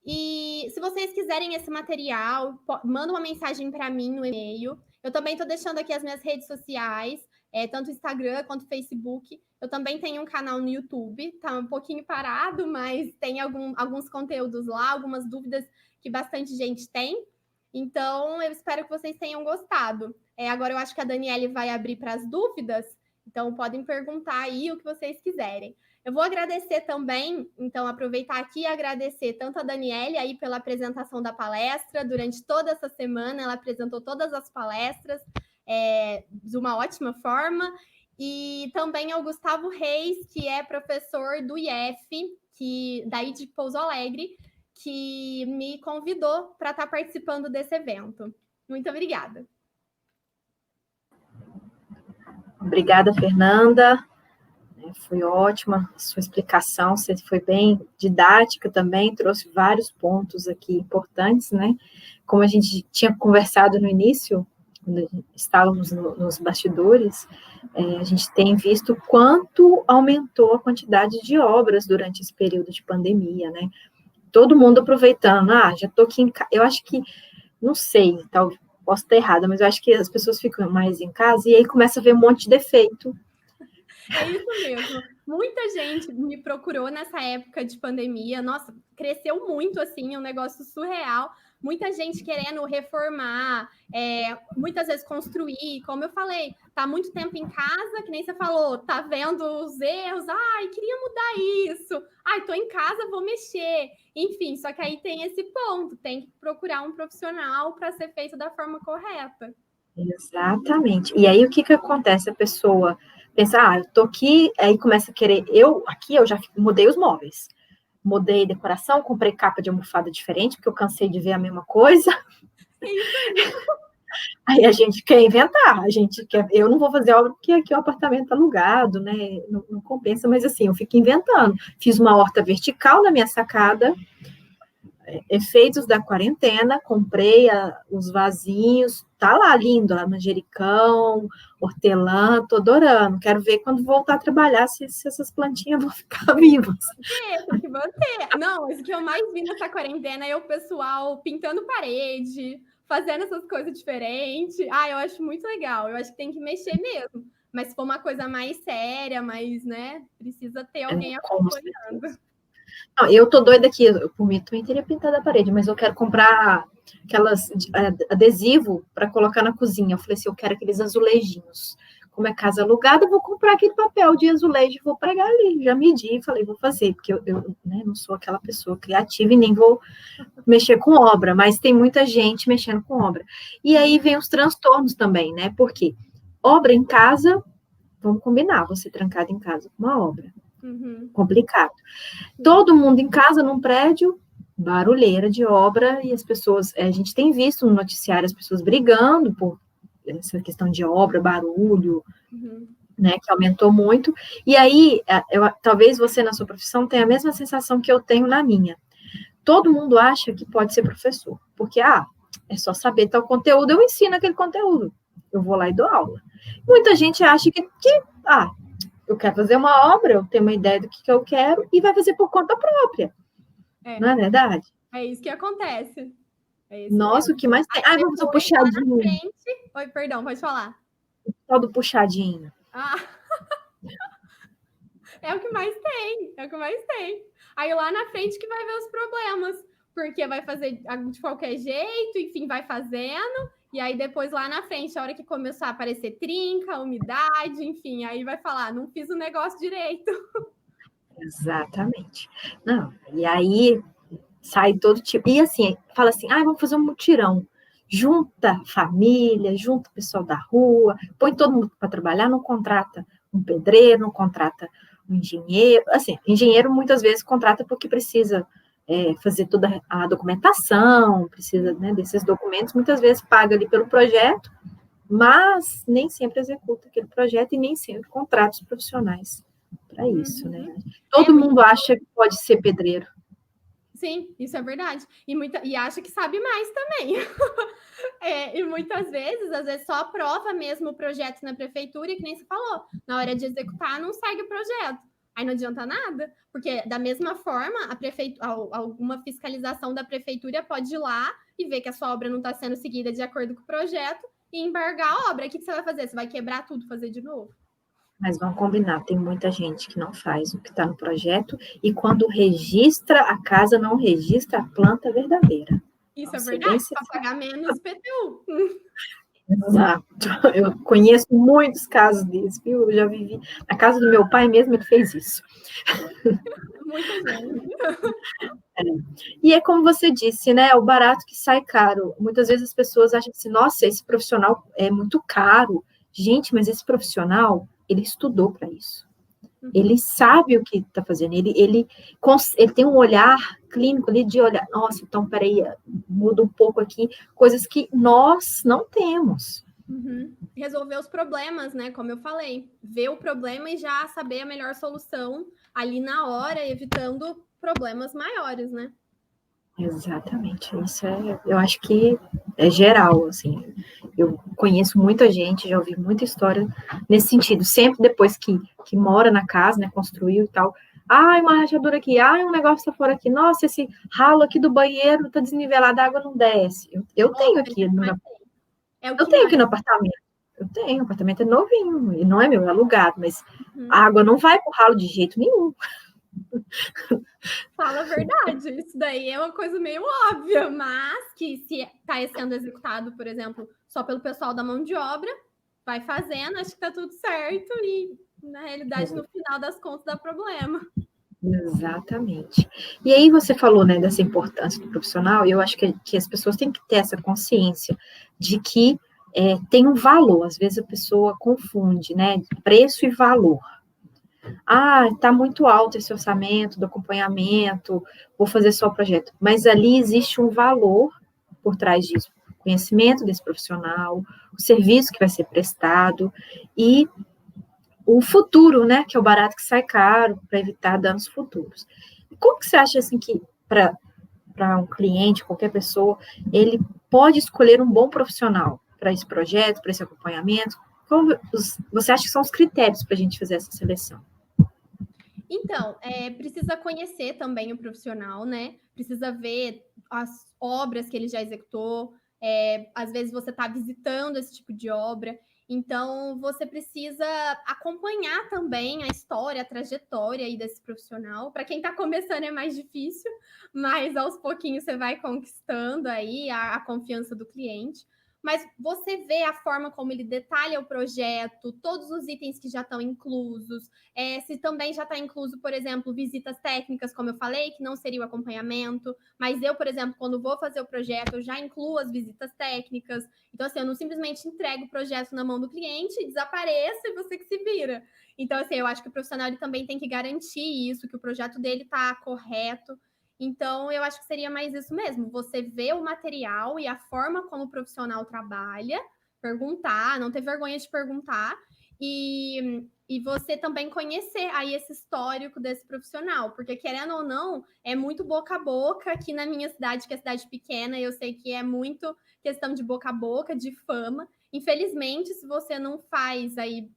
E se vocês quiserem esse material, manda uma mensagem para mim no e-mail. Eu também estou deixando aqui as minhas redes sociais, tanto Instagram quanto Facebook. Eu também tenho um canal no YouTube, tá um pouquinho parado, mas tem alguns conteúdos lá, algumas dúvidas que bastante gente tem. Então, eu espero que vocês tenham gostado. Agora eu acho que a Daniele vai abrir para as dúvidas, então podem perguntar aí o que vocês quiserem. Eu vou agradecer também, então aproveitar aqui e agradecer tanto a Daniele aí pela apresentação da palestra, durante toda essa semana ela apresentou todas as palestras de uma ótima forma, e também ao Gustavo Reis, que é professor do IF, daí de Pouso Alegre, que me convidou para estar participando desse evento. Muito obrigada. Obrigada, Fernanda. Foi ótima a sua explicação, você foi bem didática também, trouxe vários pontos aqui importantes, né? Como a gente tinha conversado no início, quando estávamos nos bastidores, a gente tem visto quanto aumentou a quantidade de obras durante esse período de pandemia, né? Todo mundo aproveitando, já estou aqui em casa, eu acho que, não sei, posso estar errada, mas eu acho que as pessoas ficam mais em casa e aí começa a ver um monte de defeito. É isso mesmo. Muita gente me procurou nessa época de pandemia. Nossa, cresceu muito, assim, um negócio surreal. Muita gente querendo reformar, muitas vezes construir. Como eu falei, tá muito tempo em casa, que nem você falou, tá vendo os erros. Ai, queria mudar isso. Ai, tô em casa, vou mexer. Enfim, só que aí tem esse ponto. Tem que procurar um profissional para ser feito da forma correta. Exatamente. E aí, o que acontece? A pessoa pensa, eu tô aqui, aí começa a querer, eu já mudei os móveis, mudei decoração, comprei capa de almofada diferente, porque eu cansei de ver a mesma coisa. É isso aí. Aí a gente quer inventar, eu não vou fazer obra porque aqui é um apartamento alugado, né, não compensa, mas assim, eu fico inventando. Fiz uma horta vertical na minha sacada, efeitos da quarentena, comprei os vasinhos, tá lá lindo, lá manjericão, hortelã, tô adorando. Quero ver quando voltar a trabalhar se essas plantinhas vão ficar vivas. Tem que manter. Não, mas o que eu mais vi nessa quarentena é o pessoal pintando parede, fazendo essas coisas diferentes. Eu acho muito legal. Eu acho que tem que mexer mesmo. Mas se for uma coisa mais séria, mais, né, precisa ter alguém acompanhando. Não, eu tô doida aqui, eu por mim também teria pintado a parede, mas eu quero comprar aquelas adesivo para colocar na cozinha. Eu falei assim, eu quero aqueles azulejinhos. Como é casa alugada, eu vou comprar aquele papel de azulejo e vou pregar ali. Já medi e falei, vou fazer, porque eu não sou aquela pessoa criativa e nem vou mexer com obra, mas tem muita gente mexendo com obra. E aí vem os transtornos também, né? Porque obra em casa, vamos combinar, você trancado em casa com uma obra. Complicado. Todo mundo em casa, num prédio, barulheira de obra, e as pessoas, a gente tem visto no noticiário as pessoas brigando por essa questão de obra, barulho, né, que aumentou muito, e aí, talvez você na sua profissão tenha a mesma sensação que eu tenho na minha. Todo mundo acha que pode ser professor, porque, é só saber tal conteúdo, eu ensino aquele conteúdo, eu vou lá e dou aula. Muita gente acha que eu quero fazer uma obra, eu tenho uma ideia do que eu quero e vai fazer por conta própria. Não é verdade? É isso que acontece. Nossa, o que mais tem? Vamos ao puxadinho. Oi, perdão, pode falar. O tal do puxadinho. É o que mais tem, é o que mais tem. Aí lá na frente que vai ver os problemas, porque vai fazer de qualquer jeito, enfim, vai fazendo, e aí depois lá na frente, a hora que começar a aparecer trinca, umidade, enfim, aí vai falar, não fiz o negócio direito. Exatamente. Não, e aí sai todo tipo. E assim, fala assim, vamos fazer um mutirão. Junta a família, junta o pessoal da rua, põe todo mundo para trabalhar, não contrata um pedreiro, não contrata um engenheiro. Assim, engenheiro muitas vezes contrata porque precisa fazer toda a documentação, precisa, né, desses documentos, muitas vezes paga ali pelo projeto, mas nem sempre executa aquele projeto e nem sempre contrata os profissionais para isso, né? Todo mundo acha que pode ser pedreiro. Sim, isso é verdade. E acha que sabe mais também. E muitas vezes, às vezes, só aprova mesmo o projeto na prefeitura, e que nem você falou, na hora de executar, não segue o projeto. Aí não adianta nada, porque da mesma forma, alguma fiscalização da prefeitura pode ir lá e ver que a sua obra não está sendo seguida de acordo com o projeto e embargar a obra. O que você vai fazer? Você vai quebrar tudo, fazer de novo? Mas vamos combinar, tem muita gente que não faz o que está no projeto e quando registra a casa, não registra a planta verdadeira. Isso é verdade, para pagar menos PTU. Exato. Eu conheço muitos casos desses, viu? Eu já vivi. Na casa do meu pai mesmo, ele fez isso. Muita gente. E é como você disse, né? O barato que sai caro. Muitas vezes as pessoas acham assim, nossa, esse profissional é muito caro. Gente, mas esse profissional, ele estudou para isso. Ele sabe o que está fazendo, ele tem um olhar clínico ali de olhar, nossa, então, peraí, muda um pouco aqui, coisas que nós não temos. Resolver os problemas, né? Como eu falei, ver o problema e já saber a melhor solução ali na hora, evitando problemas maiores, né? Exatamente, isso eu acho que é geral, assim, eu conheço muita gente, já ouvi muita história nesse sentido, sempre depois que mora na casa, né, construiu e tal, uma rachadura aqui, um negócio tá fora aqui, nossa, esse ralo aqui do banheiro tá desnivelado, a água não desce, eu tenho aqui no apartamento, o apartamento é novinho, e não é meu, é alugado, mas a água não vai pro ralo de jeito nenhum. Fala a verdade, isso daí é uma coisa meio óbvia, mas que se está sendo executado, por exemplo, só pelo pessoal da mão de obra, vai fazendo, acho que tá tudo certo e, na realidade, no final das contas, dá problema. Exatamente. E aí você falou, né, dessa importância do profissional, e eu acho que as pessoas têm que ter essa consciência de que tem um valor, às vezes a pessoa confunde, né, preço e valor. Está muito alto esse orçamento do acompanhamento, vou fazer só o projeto. Mas ali existe um valor por trás disso, o conhecimento desse profissional, o serviço que vai ser prestado e o futuro, né, que é o barato que sai caro para evitar danos futuros. Como que você acha assim que para um cliente, qualquer pessoa, ele pode escolher um bom profissional para esse projeto, para esse acompanhamento? Você acha que são os critérios para a gente fazer essa seleção? Então, precisa conhecer também o profissional, né? Precisa ver as obras que ele já executou. Às vezes você está visitando esse tipo de obra. Então, você precisa acompanhar também a história, a trajetória aí desse profissional. Para quem está começando é mais difícil, mas aos pouquinhos você vai conquistando aí a confiança do cliente. Mas você vê a forma como ele detalha o projeto, todos os itens que já estão inclusos, se também já está incluso, por exemplo, visitas técnicas, como eu falei, que não seria o acompanhamento, mas eu, por exemplo, quando vou fazer o projeto, eu já incluo as visitas técnicas. Então, assim, eu não simplesmente entrego o projeto na mão do cliente, desapareça e você que se vira. Então, assim, eu acho que o profissional ele também tem que garantir isso, que o projeto dele está correto. Então, eu acho que seria mais isso mesmo. Você vê o material e a forma como o profissional trabalha, perguntar, não ter vergonha de perguntar, e você também conhecer aí esse histórico desse profissional, porque querendo ou não, é muito boca a boca aqui na minha cidade, que é cidade pequena, eu sei que é muito questão de boca a boca, de fama. Infelizmente, se você não faz aí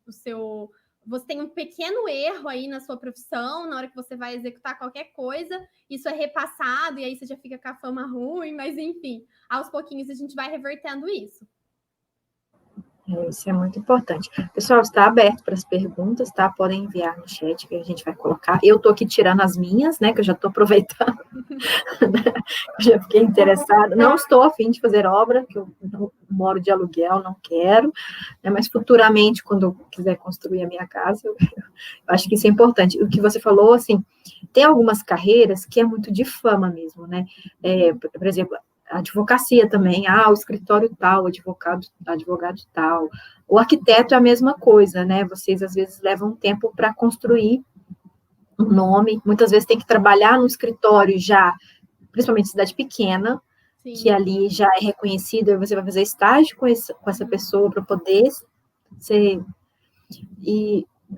você tem um pequeno erro aí na sua profissão, na hora que você vai executar qualquer coisa, isso é repassado e aí você já fica com a fama ruim, mas enfim, aos pouquinhos a gente vai revertendo isso. Isso é muito importante. Pessoal, está aberto para as perguntas, tá? Podem enviar no chat que a gente vai colocar. Eu estou aqui tirando as minhas, né? Que eu já estou aproveitando. Já fiquei interessada. Não estou a fim de fazer obra, que eu não moro de aluguel, não quero. Né? Mas futuramente, quando eu quiser construir a minha casa, eu acho que isso é importante. O que você falou, assim, tem algumas carreiras que é muito de fama mesmo, né? Por exemplo, a advocacia também, o escritório tal, advogado tal. O arquiteto é a mesma coisa, né? Vocês, às vezes, levam tempo para construir um nome, muitas vezes tem que trabalhar no escritório já, principalmente em cidade pequena, Sim. que ali já é reconhecido, e você vai fazer estágio com essa pessoa para poder ser...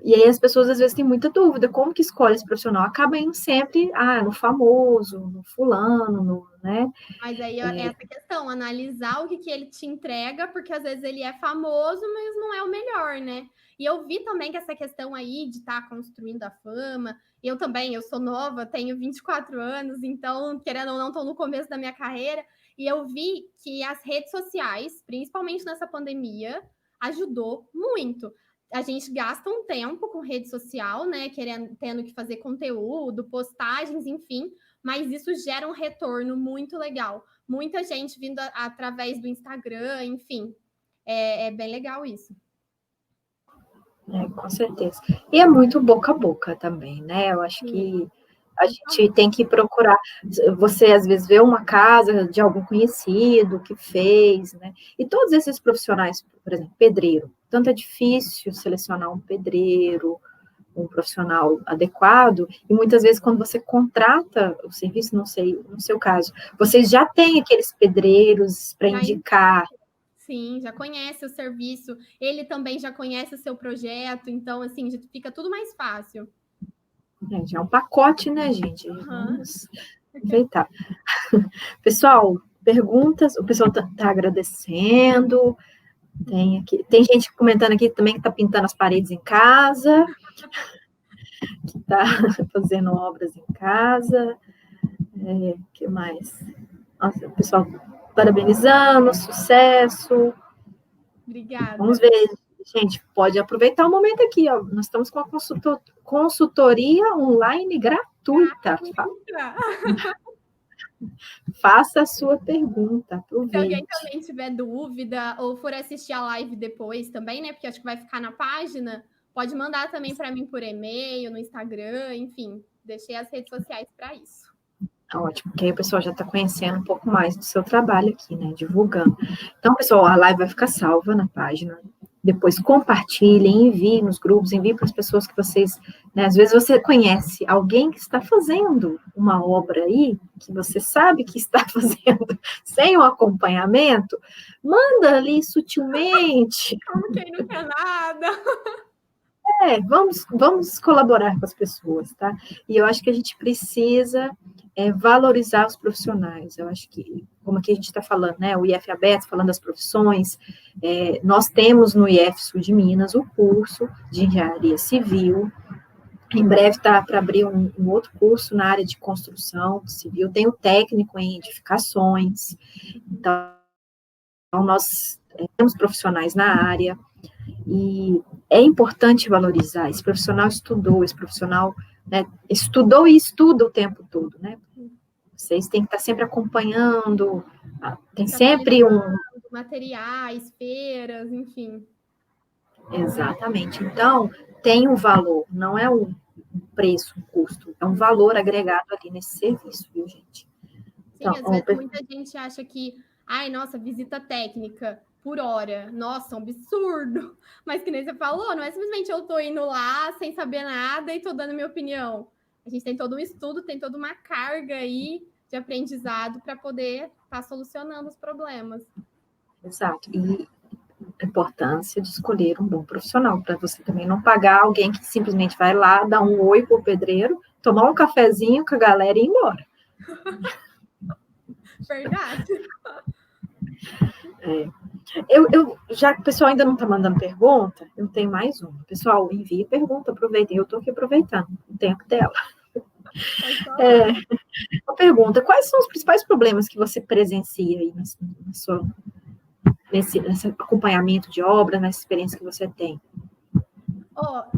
E aí as pessoas, às vezes, têm muita dúvida, como que escolhe esse profissional? Acaba indo sempre, no famoso, no fulano, né? Mas aí é essa questão, analisar o que ele te entrega, porque às vezes ele é famoso, mas não é o melhor, né? E eu vi também que essa questão aí de estar construindo a fama, eu também, eu sou nova, tenho 24 anos, então, querendo ou não, estou no começo da minha carreira, e eu vi que as redes sociais, principalmente nessa pandemia, ajudou muito. A gente gasta um tempo com rede social, né? Tendo que fazer conteúdo, postagens, enfim, mas isso gera um retorno muito legal. Muita gente vindo através do Instagram, enfim. É bem legal isso. Com certeza. E é muito boca a boca também, né? Eu acho que a gente tem que procurar. Você, às vezes, vê uma casa de algum conhecido que fez, né? E todos esses profissionais, por exemplo, pedreiro. Tanto é difícil selecionar um pedreiro, um profissional adequado, e muitas vezes quando você contrata o serviço, não sei, no seu caso, vocês já têm aqueles pedreiros para indicar. Sim, já conhece o serviço, ele também já conhece o seu projeto, então, assim, já fica tudo mais fácil. É um pacote, né, gente? Vamos aproveitar. Pessoal, perguntas, o pessoal tá agradecendo, tem gente comentando aqui também que está pintando as paredes em casa, que está fazendo obras em casa, que mais? Nossa, o pessoal parabenizando, sucesso. Obrigada. Vamos ver, gente, pode aproveitar o momento aqui, ó. Nós estamos com a consultoria online gratuita. Faça a sua pergunta, aproveite. Se alguém também tiver dúvida ou for assistir a live depois também, né? Porque acho que vai ficar na página, pode mandar também para mim por e-mail, no Instagram, enfim, deixei as redes sociais para isso. Ótimo, porque aí o pessoal já está conhecendo um pouco mais do seu trabalho aqui, né? Divulgando. Então, pessoal, a live vai ficar salva na página. Depois compartilhem, enviem nos grupos, enviem para as pessoas que vocês, né? Às vezes você conhece alguém que está fazendo uma obra aí, que você sabe que está fazendo sem um acompanhamento, manda ali sutilmente. Como quem não quer nada. Vamos colaborar com as pessoas, tá? E eu acho que a gente precisa valorizar os profissionais. Eu acho que, como aqui a gente está falando, né? O IF Aberto, falando das profissões, nós temos no IF Sul de Minas o curso de engenharia civil. Em breve está para abrir um outro curso na área de construção civil. Tem o técnico em edificações. Então, nós temos profissionais na área. E é importante valorizar. Esse profissional estudou, esse profissional, né, estudou e estuda o tempo todo, né? Vocês têm que estar sempre acompanhando, tem sempre materiais, feiras, enfim. Exatamente. Então, tem um valor, não é um preço, um custo, é um valor agregado ali nesse serviço, viu, gente? Sim, às vezes muita gente acha que, nossa, visita técnica por hora, nossa, um absurdo. Mas que nem você falou, não é simplesmente eu tô indo lá sem saber nada e tô dando minha opinião. A gente tem todo um estudo, tem toda uma carga aí de aprendizado para poder estar solucionando os problemas. Exato. E a importância de escolher um bom profissional, para você também não pagar alguém que simplesmente vai lá, dar um oi pro pedreiro, tomar um cafezinho com a galera e ir embora. Verdade. Já que o pessoal ainda não está mandando pergunta, eu tenho mais uma. Pessoal, envie pergunta, aproveitem. Eu estou aqui aproveitando o tempo dela. Uma pergunta: quais são os principais problemas que você presencia aí nesse acompanhamento de obra, nessa experiência que você tem?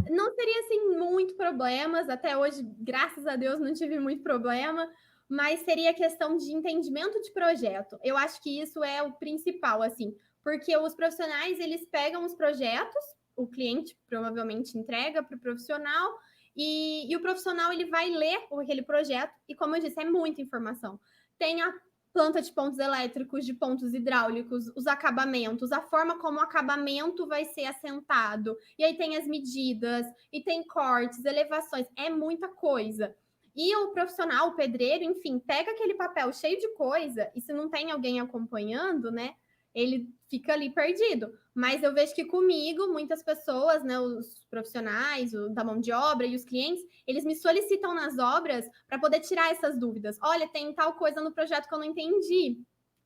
Não teria, assim, muito problemas. Até hoje, graças a Deus, não tive muito problema. Mas seria questão de entendimento de projeto. Eu acho que isso é o principal, assim. Porque os profissionais, eles pegam os projetos, o cliente provavelmente entrega para o profissional, e o profissional, ele vai ler aquele projeto, e como eu disse, é muita informação. Tem a planta de pontos elétricos, de pontos hidráulicos, os acabamentos, a forma como o acabamento vai ser assentado, e aí tem as medidas, e tem cortes, elevações, é muita coisa. E o profissional, o pedreiro, enfim, pega aquele papel cheio de coisa, e se não tem alguém acompanhando, né, ele fica ali perdido. Mas eu vejo que comigo, muitas pessoas, né, os profissionais, da mão de obra e os clientes, eles me solicitam nas obras para poder tirar essas dúvidas. Olha, tem tal coisa no projeto que eu não entendi.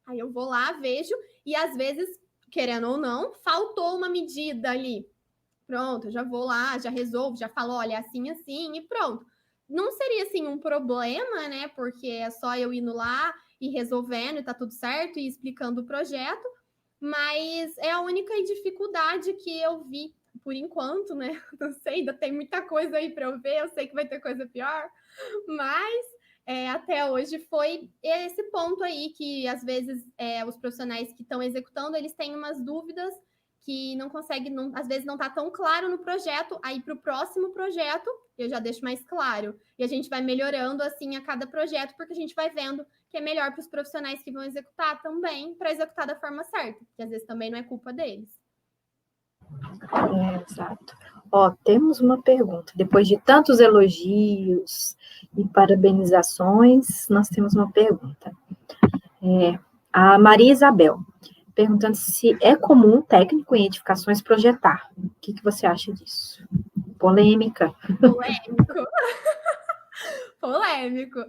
Aí eu vou lá, vejo, e às vezes, querendo ou não, faltou uma medida ali. Pronto, eu já vou lá, já resolvo, já falo, olha, assim, assim, e pronto. Não seria, assim, um problema, né, porque é só eu indo lá e resolvendo, e tá tudo certo, e explicando o projeto, mas é a única dificuldade que eu vi por enquanto, né? Não sei, ainda tem muita coisa aí para eu ver, eu sei que vai ter coisa pior, mas até hoje foi esse ponto aí que às vezes os profissionais que estão executando, eles têm umas dúvidas que não conseguem, às vezes não está tão claro no projeto, aí para o próximo projeto eu já deixo mais claro. E a gente vai melhorando assim a cada projeto, porque a gente vai vendo que é melhor para os profissionais que vão executar também, para executar da forma certa, que às vezes também não é culpa deles. Exato. Temos uma pergunta. Depois de tantos elogios e parabenizações, nós temos uma pergunta. A Maria Isabel, perguntando se é comum um técnico em edificações projetar. O que você acha disso? Polêmica. Polêmico. Polêmico.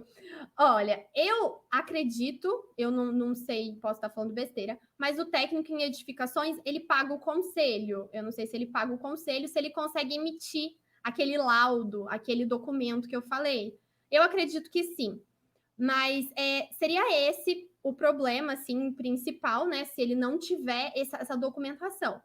Olha, eu acredito, eu não sei, posso estar falando besteira, mas o técnico em edificações, ele paga o conselho. Eu não sei se ele paga o conselho, se ele consegue emitir aquele laudo, aquele documento que eu falei. Eu acredito que sim. Mas seria esse o problema, assim, principal, né? Se ele não tiver essa documentação.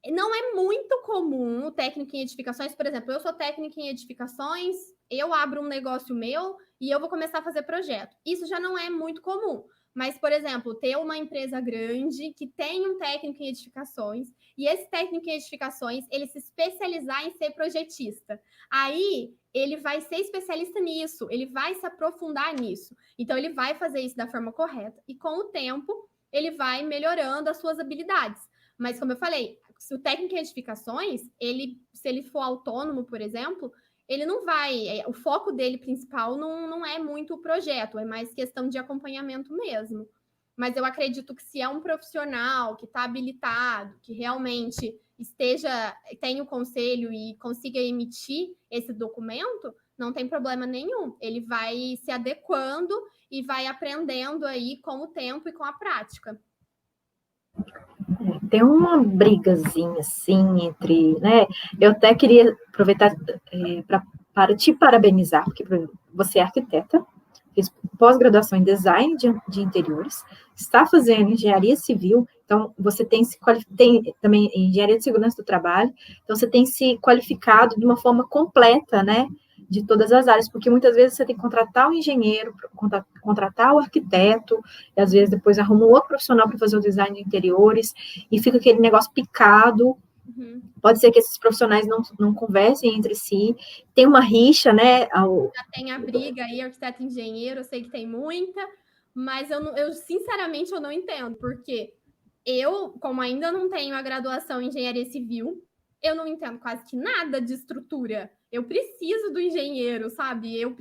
Não é muito comum o técnico em edificações, por exemplo, eu sou técnica em edificações, eu abro um negócio meu e eu vou começar a fazer projeto. Isso já não é muito comum. Mas, por exemplo, ter uma empresa grande que tem um técnico em edificações e esse técnico em edificações, ele se especializar em ser projetista. Aí, ele vai ser especialista nisso, ele vai se aprofundar nisso. Então, ele vai fazer isso da forma correta. E, com o tempo, ele vai melhorando as suas habilidades. Mas, como eu falei, se o técnico em edificações, se ele for autônomo, por exemplo, ele não vai. O foco dele principal não é muito o projeto, é mais questão de acompanhamento mesmo. Mas eu acredito que se é um profissional que está habilitado, que realmente tenha o conselho e consiga emitir esse documento, não tem problema nenhum. Ele vai se adequando e vai aprendendo aí com o tempo e com a prática. Tem uma brigazinha, assim, entre, né? Eu até queria aproveitar para te parabenizar, porque você é arquiteta, fez pós-graduação em design de interiores, está fazendo engenharia civil, então você tem também engenharia de segurança do trabalho, então você tem se qualificado de uma forma completa, né? De todas as áreas, porque muitas vezes você tem que contratar o engenheiro, contratar o arquiteto, e às vezes depois arruma um outro profissional para fazer o design de interiores, e fica aquele negócio picado. Uhum. Pode ser que esses profissionais não conversem entre si, tem uma rixa, né? Já tem a briga aí, arquiteto e engenheiro, eu sei que tem muita, mas eu sinceramente eu não entendo, porque eu, como ainda não tenho a graduação em engenharia civil, eu não entendo quase que nada de estrutura. Eu preciso do engenheiro, sabe? Eu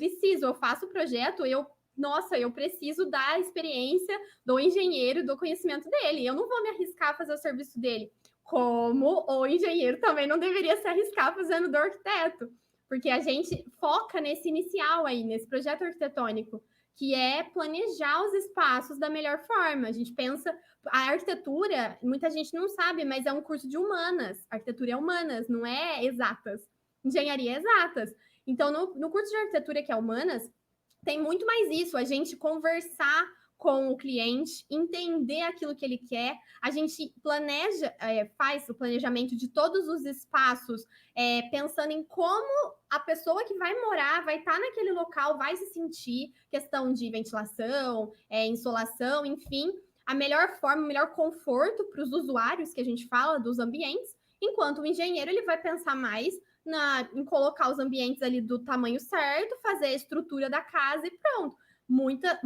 faço o projeto, eu preciso da experiência do engenheiro, do conhecimento dele. Eu não vou me arriscar a fazer o serviço dele. Como o engenheiro também não deveria se arriscar fazendo do arquiteto. Porque a gente foca nesse inicial aí, nesse projeto arquitetônico, que é planejar os espaços da melhor forma. A gente pensa, a arquitetura, muita gente não sabe, mas é um curso de humanas. A arquitetura é humanas, não é exatas. Engenharia é exatas. Então, no curso de arquitetura, que é humanas, tem muito mais isso, a gente conversar com o cliente, entender aquilo que ele quer. A gente planeja, faz o planejamento de todos os espaços, pensando em como a pessoa que vai morar, vai estar naquele local, vai se sentir, questão de ventilação, insolação, enfim, a melhor forma, o melhor conforto para os usuários, que a gente fala, dos ambientes, enquanto o engenheiro ele vai pensar mais em colocar os ambientes ali do tamanho certo, fazer a estrutura da casa e pronto. Muita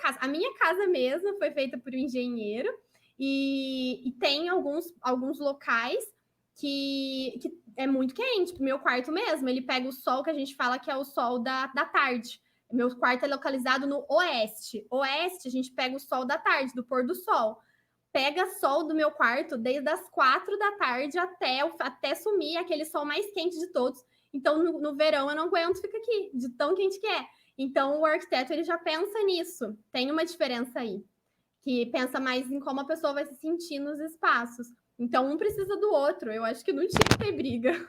casa. A minha casa mesmo foi feita por um engenheiro e tem alguns locais que é muito quente. O meu quarto mesmo, ele pega o sol que a gente fala que é o sol da tarde. Meu quarto é localizado no oeste. Oeste, a gente pega o sol da tarde, do pôr do sol. Pega sol do meu quarto desde as 4 da tarde até sumir aquele sol mais quente de todos. Então, no verão, eu não aguento ficar aqui, de tão quente que é. Então, o arquiteto ele já pensa nisso. Tem uma diferença aí, que pensa mais em como a pessoa vai se sentir nos espaços. Então, um precisa do outro. Eu acho que não tinha que ter briga.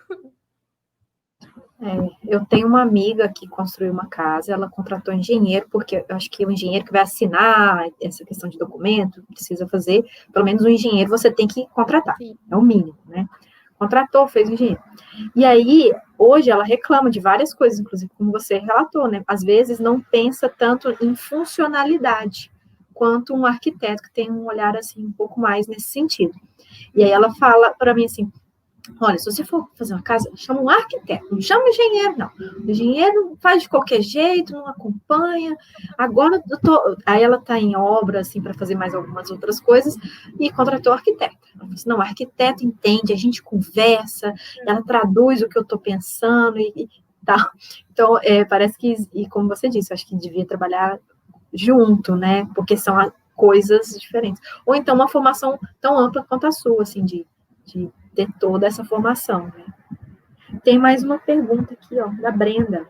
Eu tenho uma amiga que construiu uma casa, ela contratou engenheiro, porque eu acho que o engenheiro que vai assinar essa questão de documento, precisa fazer, pelo menos um engenheiro você tem que contratar, Sim. É o mínimo, né? Contratou, fez o engenheiro. E aí, hoje, ela reclama de várias coisas, inclusive, como você relatou, né? Às vezes não pensa tanto em funcionalidade, quanto um arquiteto que tem um olhar, assim, um pouco mais nesse sentido. E aí ela fala para mim assim, olha, se você for fazer uma casa, chama um arquiteto, não chama um engenheiro, não. O engenheiro faz de qualquer jeito, não acompanha. Agora, aí ela está em obra, assim, para fazer mais algumas outras coisas, e contratou o arquiteto. Ela falou assim, não, o arquiteto entende, a gente conversa, ela traduz o que eu estou pensando e tal. Então, parece que, e como você disse, eu acho que devia trabalhar junto, né? Porque são coisas diferentes. Ou então uma formação tão ampla quanto a sua, assim, de ter toda essa formação, né? Tem mais uma pergunta aqui, ó, da Brenda.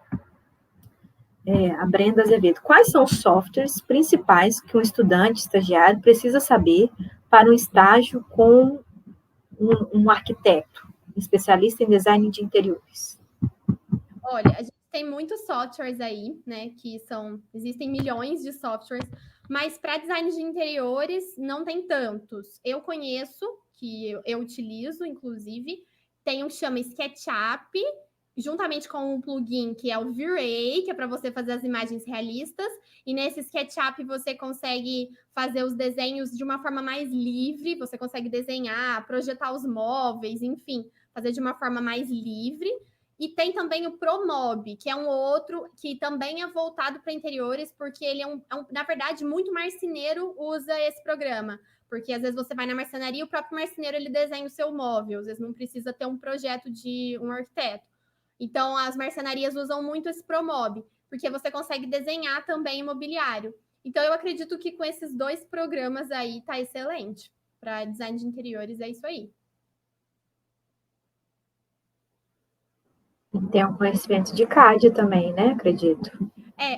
A Brenda Azevedo. Quais são os softwares principais que um estudante, estagiário, precisa saber para um estágio com um arquiteto, especialista em design de interiores? Olha, a gente tem muitos softwares aí, né, existem milhões de softwares, mas para design de interiores não tem tantos. Eu conheço, que eu utilizo, inclusive, tem um que chama SketchUp, juntamente com um plugin que é o V-Ray, que é para você fazer as imagens realistas, e nesse SketchUp você consegue fazer os desenhos de uma forma mais livre, você consegue desenhar, projetar os móveis, enfim, fazer de uma forma mais livre. E tem também o ProMob, que é um outro que também é voltado para interiores, porque ele na verdade, muito marceneiro usa esse programa. Porque às vezes você vai na marcenaria e o próprio marceneiro ele desenha o seu móvel, às vezes não precisa ter um projeto de um arquiteto. Então, as marcenarias usam muito esse ProMob, porque você consegue desenhar também imobiliário. Então, eu acredito que com esses 2 programas aí tá excelente. Para design de interiores, é isso aí. E tem um conhecimento de CAD também, né? Acredito.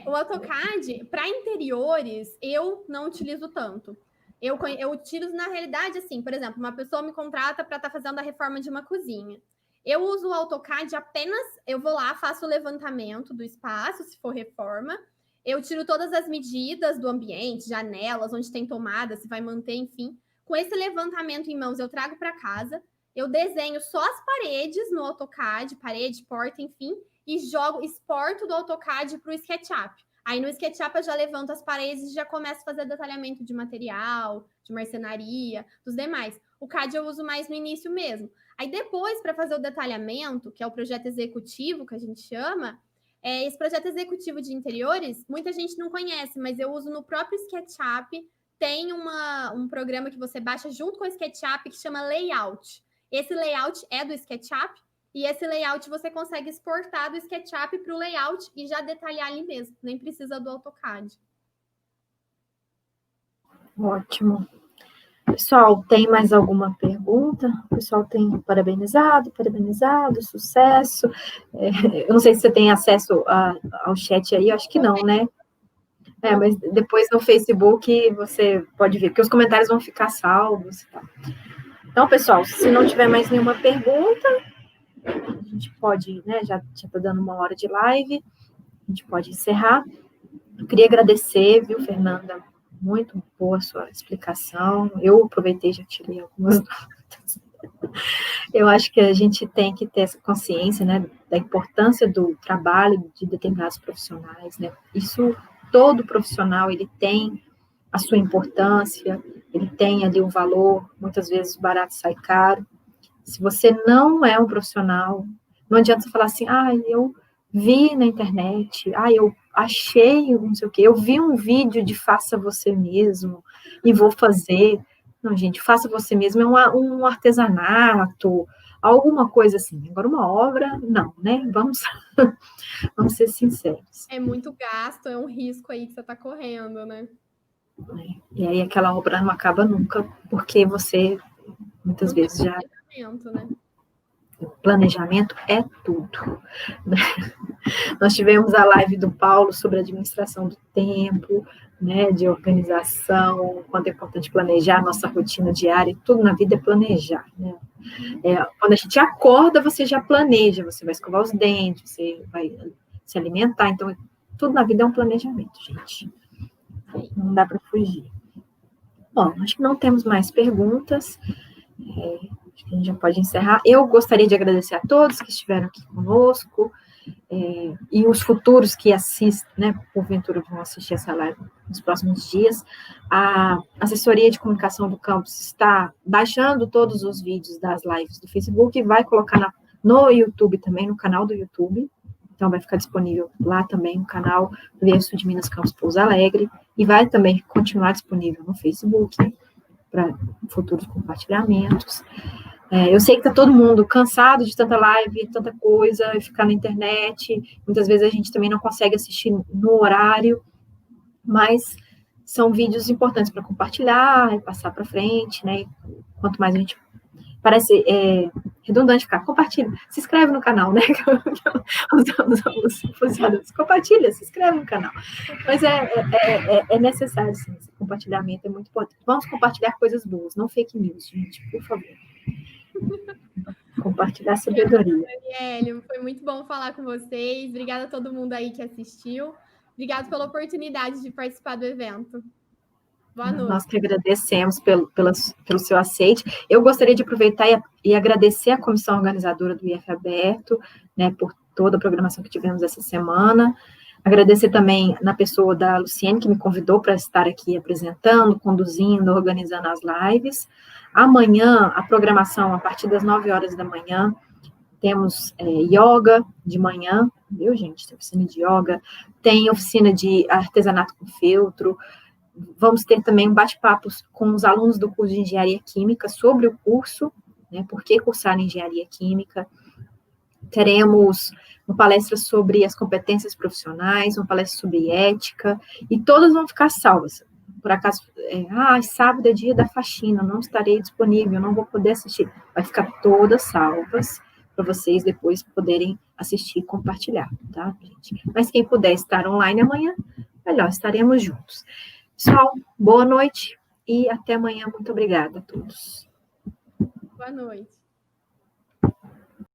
O AutoCAD, para interiores, eu não utilizo tanto. Eu utilizo, na realidade, assim, por exemplo, uma pessoa me contrata para estar fazendo a reforma de uma cozinha. Eu uso o AutoCAD apenas, eu vou lá, faço o levantamento do espaço, se for reforma, eu tiro todas as medidas do ambiente, janelas, onde tem tomada, se vai manter, enfim. Com esse levantamento em mãos, eu trago para casa, eu desenho só as paredes no AutoCAD, parede, porta, enfim, e exporto do AutoCAD para o SketchUp. Aí no SketchUp eu já levanto as paredes e já começo a fazer detalhamento de material, de marcenaria, dos demais. O CAD eu uso mais no início mesmo. Aí depois, para fazer o detalhamento, que é o projeto executivo, que a gente chama, esse projeto executivo de interiores, muita gente não conhece, mas eu uso no próprio SketchUp. Tem um programa que você baixa junto com o SketchUp que chama Layout. Esse layout é do SketchUp, e esse layout você consegue exportar do SketchUp para o layout e já detalhar ali mesmo, nem precisa do AutoCAD. Ótimo. Pessoal, tem mais alguma pergunta? O pessoal tem parabenizado, sucesso. Eu não sei se você tem acesso ao chat aí, eu acho que não, né? Mas depois no Facebook você pode ver, porque os comentários vão ficar salvos. Então, pessoal, se não tiver mais nenhuma pergunta, a gente pode, né? Já está dando 1 hora de live, a gente pode encerrar. Eu queria agradecer, viu, Fernanda? muito boa a sua explicação. Eu aproveitei e já tirei algumas dúvidas. Eu acho que a gente tem que ter essa consciência, né, da importância do trabalho de determinados profissionais, né? Isso, todo profissional, ele tem a sua importância, ele tem ali um valor, muitas vezes barato sai caro. Se você não é um profissional, não adianta você falar assim, eu vi na internet, eu achei não sei o quê, eu vi um vídeo de faça você mesmo e vou fazer. Não, gente, faça você mesmo é um artesanato, alguma coisa assim. Agora, uma obra, não, né? Vamos ser sinceros. É muito gasto, é um risco aí que você está correndo, né? E aí aquela obra não acaba nunca, porque você, muitas vezes, já... Né? Planejamento é tudo. Nós tivemos a live do Paulo sobre administração do tempo, né, de organização, quanto é importante planejar a nossa rotina diária, tudo na vida é planejar, né? Quando a gente acorda, você já planeja, você vai escovar os dentes, você vai se alimentar, então tudo na vida é um planejamento, gente. Não dá para fugir. Bom, acho que não temos mais perguntas. Acho que a gente já pode encerrar. Eu gostaria de agradecer a todos que estiveram aqui conosco, e os futuros que assistem, né, porventura vão assistir essa live nos próximos dias. A assessoria de comunicação do campus está baixando todos os vídeos das lives do Facebook e vai colocar no YouTube também, no canal do YouTube. Então, vai ficar disponível lá também no canal do IEF de Minas Campus Pouso Alegre, e vai também continuar disponível no Facebook, para futuros compartilhamentos. Eu sei que está todo mundo cansado de tanta live, tanta coisa, ficar na internet. Muitas vezes a gente também não consegue assistir no horário, mas são vídeos importantes para compartilhar e passar para frente, né? Quanto mais a gente... Parece redundante ficar, compartilha, se inscreve no canal, né? Os funcionários, compartilha, se inscreve no canal. Mas é necessário, sim, esse compartilhamento é muito importante. Vamos compartilhar coisas boas, não fake news, gente, por favor. Compartilhar sabedoria. Daniele, foi muito bom falar com vocês. Obrigada a todo mundo aí que assistiu. Obrigada pela oportunidade de participar do evento. Boa noite. Nós que agradecemos pelo seu aceite. Eu gostaria de aproveitar e agradecer a comissão organizadora do IEF Aberto, né, por toda a programação que tivemos essa semana. Agradecer também na pessoa da Luciene, que me convidou para estar aqui apresentando, conduzindo, organizando as lives. Amanhã, a programação, a partir das 9 horas da manhã, temos yoga de manhã, viu, gente? Tem oficina de yoga, tem oficina de artesanato com feltro. Vamos ter também um bate-papo com os alunos do curso de Engenharia Química sobre o curso, né, por que cursar Engenharia Química. Teremos uma palestra sobre as competências profissionais, uma palestra sobre ética, e todas vão ficar salvas. Por acaso, sábado é dia da faxina, não estarei disponível, não vou poder assistir. Vai ficar todas salvas para vocês depois poderem assistir e compartilhar, tá, gente? Mas quem puder estar online amanhã, melhor, estaremos juntos. Pessoal, boa noite e até amanhã. Muito obrigada a todos. Boa noite.